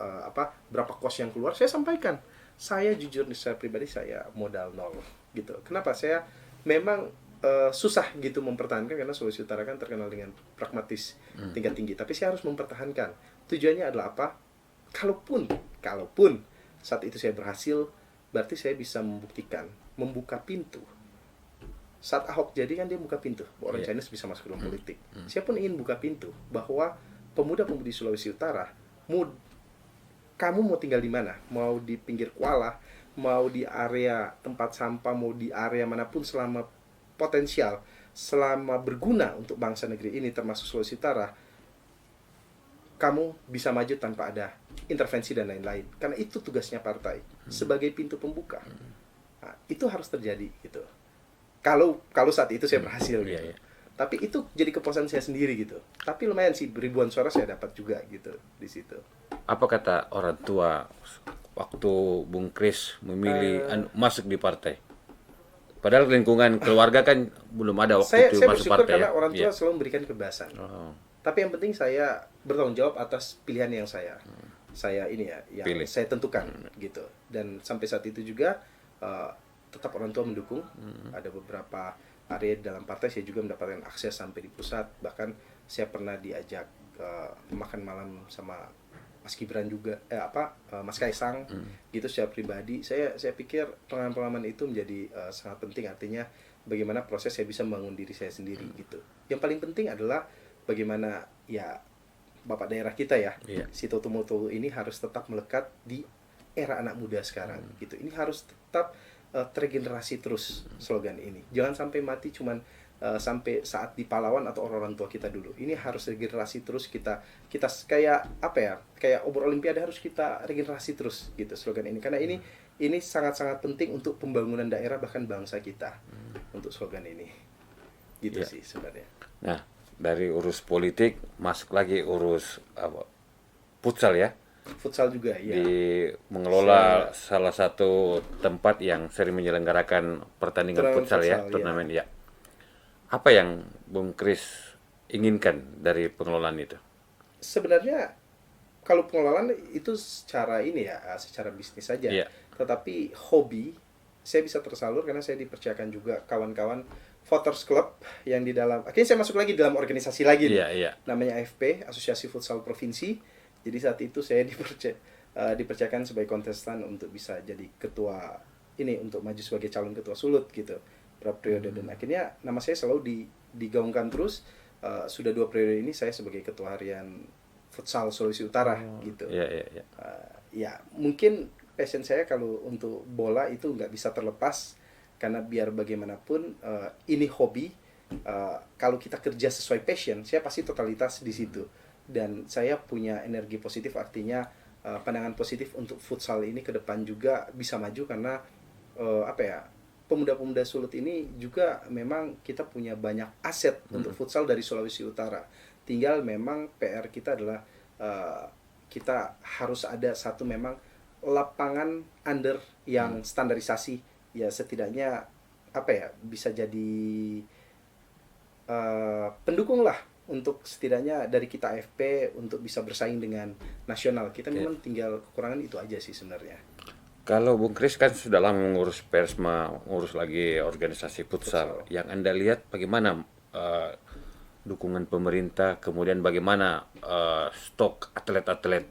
berapa kos yang keluar, saya sampaikan. Saya jujur secara pribadi saya modal nol gitu. Kenapa? Saya memang susah gitu mempertahankan karena Sulawesi Utara kan terkenal dengan pragmatis tingkat tinggi. Tapi saya harus mempertahankan. Tujuannya adalah apa? Kalaupun saat itu saya berhasil, berarti saya bisa membuktikan, membuka pintu. Saat Ahok jadi kan dia buka pintu, orang Chinese bisa masuk ke dalam politik. Saya pun ingin buka pintu bahwa pemuda-pemudi Sulawesi Utara, kamu mau tinggal di mana? Mau di pinggir kuala, mau di area tempat sampah, mau di area manapun selama potensial, selama berguna untuk bangsa negeri ini termasuk Sulawesi Utara, kamu bisa maju tanpa ada intervensi dan lain-lain. Karena itu tugasnya partai sebagai pintu pembuka. Nah, itu harus terjadi gitu. Kalau saat itu saya berhasil gitu. Tapi itu jadi kepuasan saya sendiri gitu. Tapi lumayan sih ribuan suara saya dapat juga gitu di situ. Apa kata orang tua waktu Bung Kris memilih masuk di partai? Padahal lingkungan keluarga kan belum ada waktu itu saya masuk bersyukur partai. karena orang tua selalu memberikan kebebasan. Tapi yang penting saya bertanggung jawab atas pilihan yang saya ini ya, yang Pilih. saya tentukan gitu. Dan sampai saat itu juga tetap orang tua mendukung. Ada beberapa area dalam partai saya juga mendapatkan akses sampai di pusat. Bahkan saya pernah diajak makan malam sama Mas Gibran juga, Mas Kaisang gitu secara pribadi. Saya pikir pengalaman itu menjadi sangat penting. Artinya bagaimana proses saya bisa membangun diri saya sendiri gitu. Yang paling penting adalah bagaimana ya Bapak daerah kita ya, si Toto Moto ini harus tetap melekat di era anak muda sekarang gitu. Ini harus tetap tergenerasi terus slogan ini. Jangan sampai mati cuman sampai saat di pahlawan atau orang-orang tua kita dulu. Ini harus regenerasi terus, kita kayak kayak obor olimpiade harus kita regenerasi terus gitu slogan ini. Karena ini sangat-sangat penting untuk pembangunan daerah bahkan bangsa kita untuk slogan ini. Gitu sih sebenarnya. Nah, dari urus politik masuk lagi urus futsal ya. Futsal juga ya. Di mengelola salah satu tempat yang sering menyelenggarakan pertandingan futsal ya, turnamen ya. Apa yang Bung Kris inginkan dari pengelolaan itu? Sebenarnya kalau pengelolaan itu secara ini ya, secara bisnis saja. Iya. Tetapi hobi, saya bisa tersalur karena saya dipercayakan juga kawan-kawan Voters Club yang di dalam, akhirnya saya masuk lagi dalam organisasi lagi nih. Iya, iya. Namanya AFP, Asosiasi Futsal Provinsi. Jadi saat itu saya dipercayakan sebagai kontestan untuk bisa jadi ketua ini, untuk maju sebagai calon ketua Sulut gitu berapa periode, dan akhirnya nama saya selalu digaungkan terus. Sudah 2 periode ini saya sebagai ketua harian futsal Sulawesi Utara gitu. Iya, iya, iya. Ya mungkin passion saya kalau untuk bola itu nggak bisa terlepas, karena biar bagaimanapun ini hobi. Kalau kita kerja sesuai passion, saya pasti totalitas di situ, dan saya punya energi positif, artinya pandangan positif untuk futsal ini ke depan juga bisa maju, karena apa ya, pemuda-pemuda Sulut ini juga memang kita punya banyak aset untuk futsal dari Sulawesi Utara. Tinggal memang PR kita adalah kita harus ada satu memang lapangan under yang standarisasi, ya setidaknya apa ya, bisa jadi pendukung lah untuk setidaknya dari kita AFP untuk bisa bersaing dengan nasional. Kita memang tinggal kekurangan itu aja sih sebenarnya. Kalau Bung Kris kan sudah lama mengurus Persma, mengurus lagi organisasi futsal. Yang Anda lihat bagaimana dukungan pemerintah, kemudian bagaimana stok atlet-atlet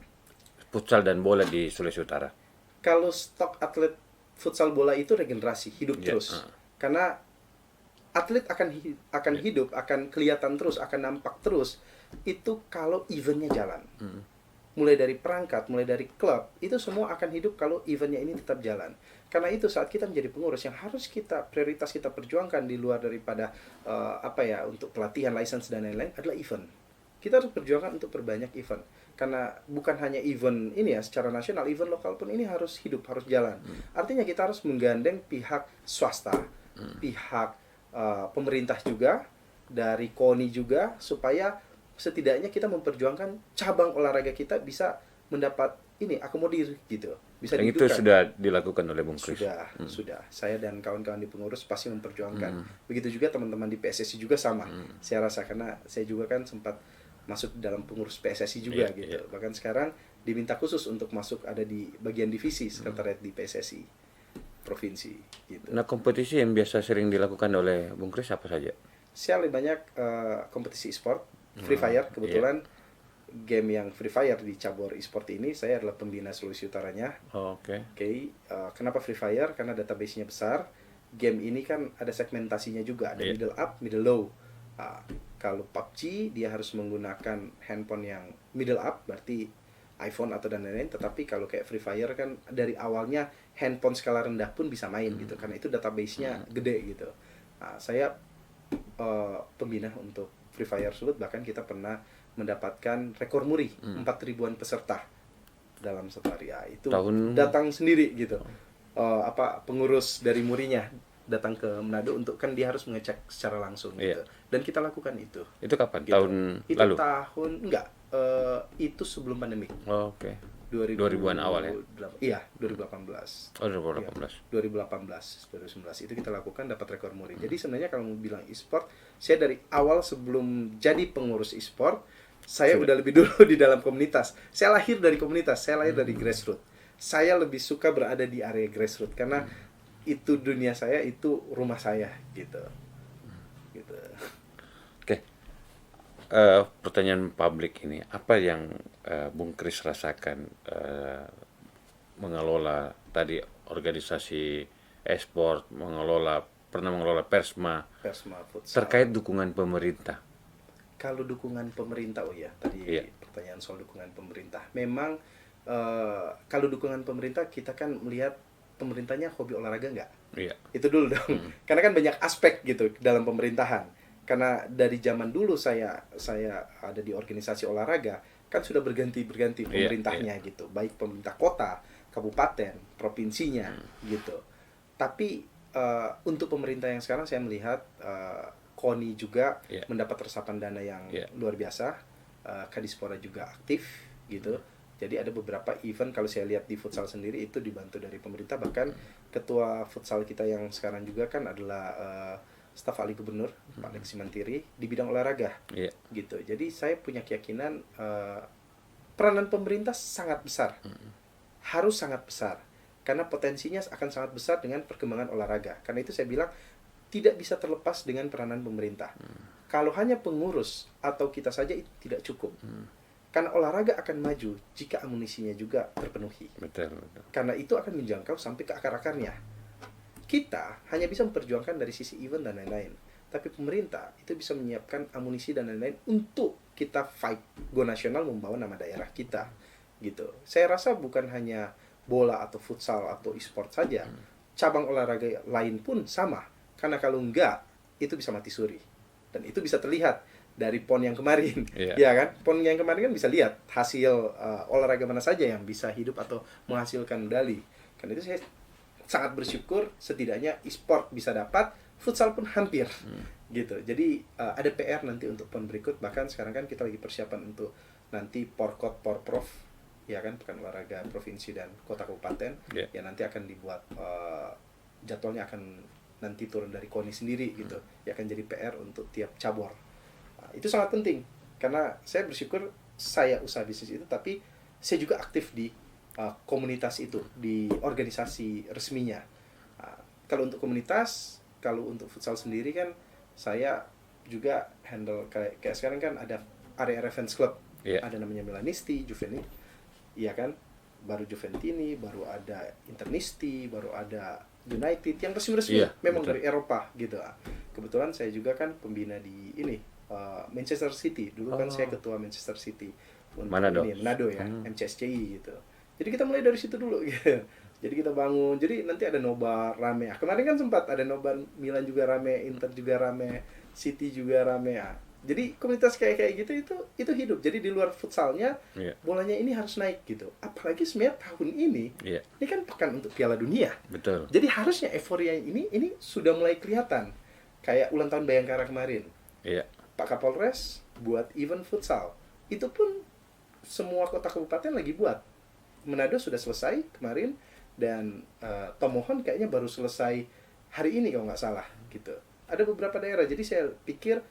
futsal dan bola di Sulawesi Utara? Kalau stok atlet futsal bola itu regenerasi, hidup terus. Karena atlet akan hidup, akan kelihatan terus, akan nampak terus itu kalau eventnya jalan. Mulai dari perangkat, mulai dari klub, itu semua akan hidup kalau eventnya ini tetap jalan. Karena itu saat kita menjadi pengurus, yang harus prioritas kita perjuangkan di luar daripada apa ya, untuk pelatihan, license dan lain-lain adalah event. Kita harus perjuangkan untuk perbanyak event. Karena bukan hanya event ini ya secara nasional, event lokal pun ini harus hidup, harus jalan. Artinya kita harus menggandeng pihak swasta, pihak pemerintah juga, dari KONI juga, supaya setidaknya kita memperjuangkan cabang olahraga kita bisa mendapat ini akomodir gitu, bisa Dan itu dihidupan. sudah dilakukan oleh Bung Kris. Sudah. Saya dan kawan-kawan di pengurus pasti memperjuangkan. Begitu juga teman-teman di PSSI juga sama. Saya rasa, karena saya juga kan sempat masuk dalam pengurus PSSI juga gitu. Bahkan sekarang diminta khusus untuk masuk ada di bagian divisi sekretariat di PSSI provinsi gitu. Nah, kompetisi yang biasa sering dilakukan oleh Bung Kris apa saja? Saya lebih banyak kompetisi e-sport, Free Fire kebetulan. Game yang Free Fire di cabur e-sport ini saya adalah pembina Sulawesi Utaranya. Oke. Kenapa Free Fire? Karena database-nya besar. Game ini kan ada segmentasinya juga, ada middle up, middle low. Kalau PUBG dia harus menggunakan handphone yang middle up, berarti iPhone atau dan lain-lain. Tetapi kalau kayak Free Fire kan dari awalnya handphone skala rendah pun bisa main gitu, karena itu database-nya gede gitu. Saya pembina untuk Free Fire Sulut, bahkan kita pernah mendapatkan rekor muri 4.000-an peserta dalam satu hari. Itu datang sendiri gitu. Pengurus dari murinya datang ke Manado untuk, kan dia harus mengecek secara langsung gitu. Dan kita lakukan itu. Itu kapan? Gitu. Tahun itu lalu? Itu sebelum pandemi. 2000-an awal ya? Iya, 2018. 2018. 2019 itu kita lakukan, dapat rekor muri. Jadi sebenarnya kalau mau bilang e-sport, saya dari awal sebelum jadi pengurus e-sport, saya udah lebih dulu di dalam komunitas. Saya lahir dari komunitas, saya lahir dari grassroots. Saya lebih suka berada di area grassroots karena itu dunia saya, itu rumah saya gitu. Pertanyaan publik ini, apa yang Bung Kris rasakan mengelola tadi organisasi e-sport, pernah mengelola Persma Futsal. terkait dukungan pemerintah? Kalau dukungan pemerintah, pertanyaan soal dukungan pemerintah. Memang kalau dukungan pemerintah, kita kan melihat pemerintahnya hobi olahraga nggak? Itu dulu dong. Karena kan banyak aspek gitu dalam pemerintahan. Karena dari zaman dulu saya ada di organisasi olahraga, kan sudah berganti pemerintahnya gitu, baik pemerintah kota, kabupaten, provinsinya gitu. Tapi untuk pemerintah yang sekarang saya melihat KONI juga mendapat resapan dana yang luar biasa, Kadispora juga aktif gitu. Jadi ada beberapa event, kalau saya lihat di futsal sendiri itu dibantu dari pemerintah. Bahkan ketua futsal kita yang sekarang juga kan adalah staf ahli gubernur Pak Lexi Mantiri di bidang olahraga gitu. Jadi saya punya keyakinan peranan pemerintah sangat besar. Harus sangat besar. Karena potensinya akan sangat besar dengan perkembangan olahraga. Karena itu saya bilang tidak bisa terlepas dengan peranan pemerintah. Kalau hanya pengurus atau kita saja itu tidak cukup. Karena olahraga akan maju jika amunisinya juga terpenuhi. Betul, betul. Karena itu akan menjangkau sampai ke akar-akarnya. Kita hanya bisa memperjuangkan dari sisi event dan lain-lain. Tapi pemerintah itu bisa menyiapkan amunisi dan lain-lain untuk kita fight go nasional membawa nama daerah kita. Gitu. Saya rasa bukan hanya bola atau futsal atau e-sport saja. Cabang olahraga lain pun sama. Karena kalau enggak, itu bisa mati suri. Dan itu bisa terlihat dari PON yang kemarin. Ya kan? PON yang kemarin kan bisa lihat hasil olahraga mana saja yang bisa hidup atau menghasilkan medali. Karena itu saya sangat bersyukur setidaknya e-sport bisa dapat, futsal pun hampir. Gitu. Jadi ada PR nanti untuk PON berikut. Bahkan sekarang kan kita lagi persiapan untuk nanti Porkot, Porprov, ya kan, pekan olahraga provinsi dan kota kabupaten, ya nanti akan dibuat jadwalnya akan nanti turun dari KONI sendiri gitu, ya akan jadi PR untuk tiap cabur. Nah, itu sangat penting karena saya bersyukur saya usaha bisnis itu, tapi saya juga aktif di komunitas itu, di organisasi resminya. Nah, kalau untuk komunitas, kalau untuk futsal sendiri kan saya juga handle kayak sekarang kan ada area fans club, ada namanya Milanisti, Juveni, iya kan, baru Juventini, baru ada Internisti, baru ada United yang resmi-resmi, memang betul. Dari Eropa gitu. Kebetulan saya juga kan pembina di ini Manchester City. Dulu kan saya ketua Manchester City untuk Manado ya, MCSCI gitu. Jadi kita mulai dari situ dulu gitu. Jadi kita bangun. Jadi nanti ada nobar rame. Kemarin kan sempat ada nobar Milan juga rame, Inter juga rame, City juga rame. Jadi komunitas kayak gitu itu hidup. Jadi di luar futsalnya, bolanya ini harus naik gitu. Apalagi sebenarnya tahun ini kan pekan untuk Piala Dunia. Betul. Jadi harusnya euforia ini sudah mulai kelihatan. Kayak ulang tahun Bayangkara kemarin. Pak Kapolres buat event futsal. Itu pun semua kota kabupaten lagi buat. Manado sudah selesai kemarin dan Tomohon kayaknya baru selesai hari ini kalau nggak salah gitu. Ada beberapa daerah. Jadi saya pikir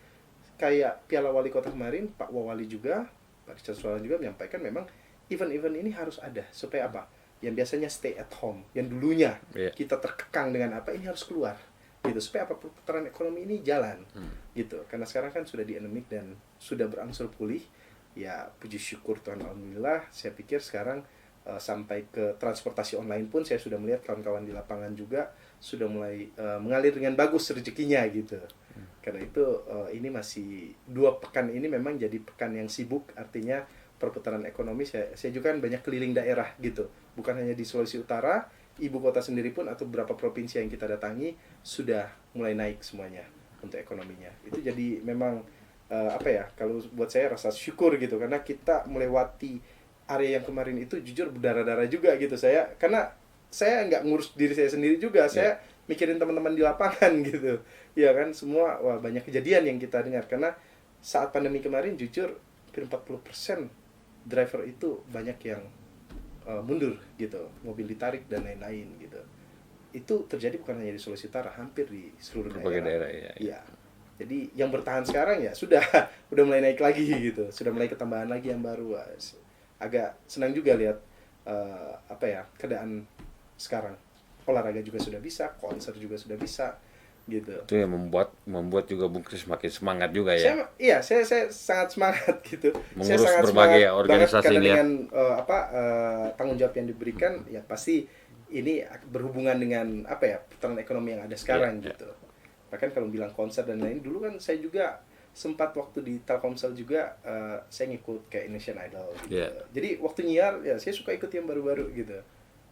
kayak Piala Wali Kota kemarin, Pak Wawali juga, Pak Richard Suara juga menyampaikan memang event-event ini harus ada. Supaya apa? Yang biasanya stay at home, yang dulunya kita terkekang dengan apa, ini harus keluar. Gitu. Supaya apa? Putaran ekonomi ini jalan. Gitu. Karena sekarang kan sudah di endemik dan sudah berangsur pulih. Ya, puji syukur Tuhan, alhamdulillah. Saya pikir sekarang sampai ke transportasi online pun saya sudah melihat kawan-kawan di lapangan juga sudah mulai mengalir dengan bagus rezekinya gitu. Karena itu ini masih 2 pekan ini memang jadi pekan yang sibuk, artinya perputaran ekonomi saya juga kan banyak keliling daerah gitu, bukan hanya di Sulawesi Utara, ibu kota sendiri pun atau beberapa provinsi yang kita datangi sudah mulai naik semuanya untuk ekonominya. Itu jadi memang kalau buat saya rasa syukur gitu, karena kita melewati area yang kemarin itu jujur berdarah-darah juga gitu karena saya nggak ngurus diri saya sendiri juga, saya mikirin teman-teman di lapangan gitu, ya kan, semua banyak kejadian yang kita dengar karena saat pandemi kemarin jujur hampir 40% driver itu banyak yang mundur gitu, mobil ditarik dan lain-lain gitu. Itu terjadi bukan hanya di Sulawesi Utara, hampir di seluruh daerah. Ya. Jadi yang bertahan sekarang ya sudah mulai naik lagi gitu, sudah mulai ketambahan lagi yang baru. Agak senang juga lihat keadaan sekarang. Olahraga juga sudah bisa, konser juga sudah bisa, gitu. Itu yang membuat juga Bung Kris makin semangat juga ya. Saya sangat semangat gitu. Mengurus saya sangat berbagai semangat organisasi karena ini dengan tanggung jawab yang diberikan, ya pasti ini berhubungan dengan putaran ekonomi yang ada sekarang gitu. Bahkan kalau bilang konser dan lain, dulu kan saya juga sempat waktu di Telkomsel juga saya ngikut kayak Indonesian Idol gitu. Jadi waktu nyiar ya saya suka ikut yang baru-baru gitu.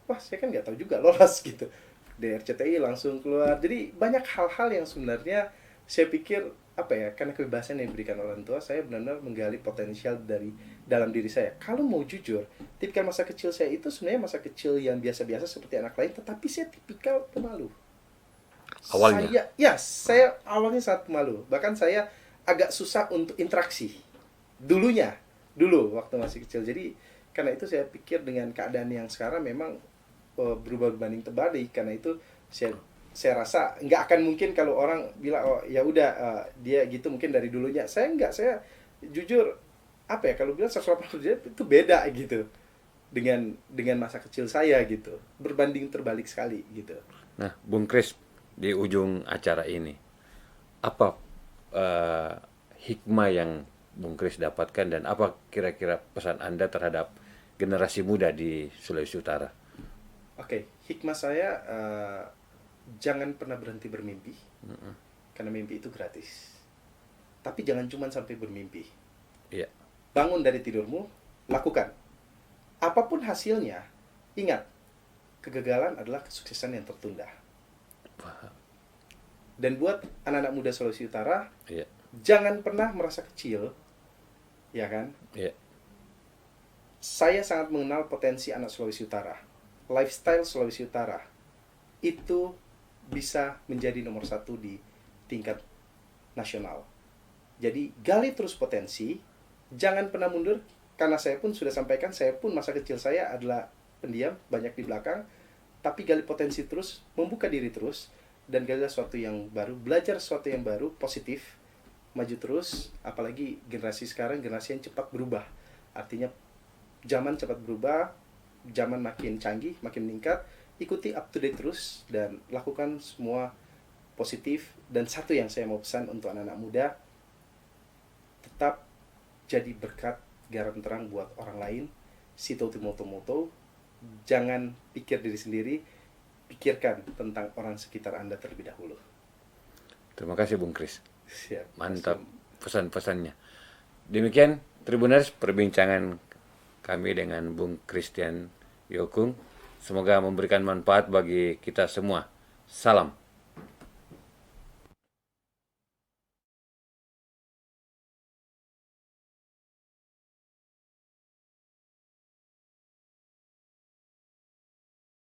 Wah, saya kan nggak tahu juga lolos gitu. DRCTI langsung keluar. Jadi banyak hal-hal yang sebenarnya saya pikir karena kebebasan yang diberikan orang tua, saya benar-benar menggali potensial dari dalam diri saya. Kalau mau jujur, tipikal masa kecil saya itu sebenarnya masa kecil yang biasa-biasa seperti anak lain, tetapi saya tipikal pemalu. Awalnya? Saya awalnya sangat pemalu. Bahkan saya agak susah untuk interaksi. Dulu waktu masih kecil. Jadi karena itu saya pikir dengan keadaan yang sekarang memang berubah berbanding terbalik. Karena itu saya rasa nggak akan mungkin kalau orang bilang ya udah dia gitu mungkin dari dulunya. Saya jujur apa ya, kalau bilang 180 derajat itu beda gitu dengan masa kecil saya gitu, berbanding terbalik sekali gitu. Nah, Bung Kris, di ujung acara ini, apa eh, hikmah yang Bung Kris dapatkan dan apa kira-kira pesan Anda terhadap generasi muda di Sulawesi Utara? Oke, hikmah saya, jangan pernah berhenti bermimpi, karena mimpi itu gratis. Tapi jangan cuma sampai bermimpi. Iya, Bangun dari tidurmu, lakukan. Apapun hasilnya, ingat, kegagalan adalah kesuksesan yang tertunda. Dan buat anak-anak muda Sulawesi Utara, iya, jangan pernah merasa kecil, ya kan? iya. Saya sangat mengenal potensi anak Sulawesi Utara. Lifestyle Sulawesi Utara itu bisa menjadi nomor satu di tingkat nasional. Jadi gali terus potensi, jangan pernah mundur, karena saya pun sudah sampaikan, saya pun masa kecil saya adalah pendiam, banyak di belakang, tapi gali potensi terus, membuka diri terus, dan gali sesuatu yang baru, belajar sesuatu yang baru, positif, maju terus, apalagi generasi sekarang, generasi yang cepat berubah. Artinya zaman cepat berubah, zaman makin canggih, makin meningkat, ikuti up to date terus, dan lakukan semua positif. Dan satu yang saya mau pesan untuk anak-anak muda, tetap jadi berkat garam terang buat orang lain. Sito moto, jangan pikir diri sendiri, pikirkan tentang orang sekitar Anda terlebih dahulu. Terima kasih Bung Kris. Siap. Mantap pesan-pesannya. Demikian Tribuners perbincangan kami dengan Bung Christian Yokung. Semoga memberikan manfaat bagi kita semua. Salam.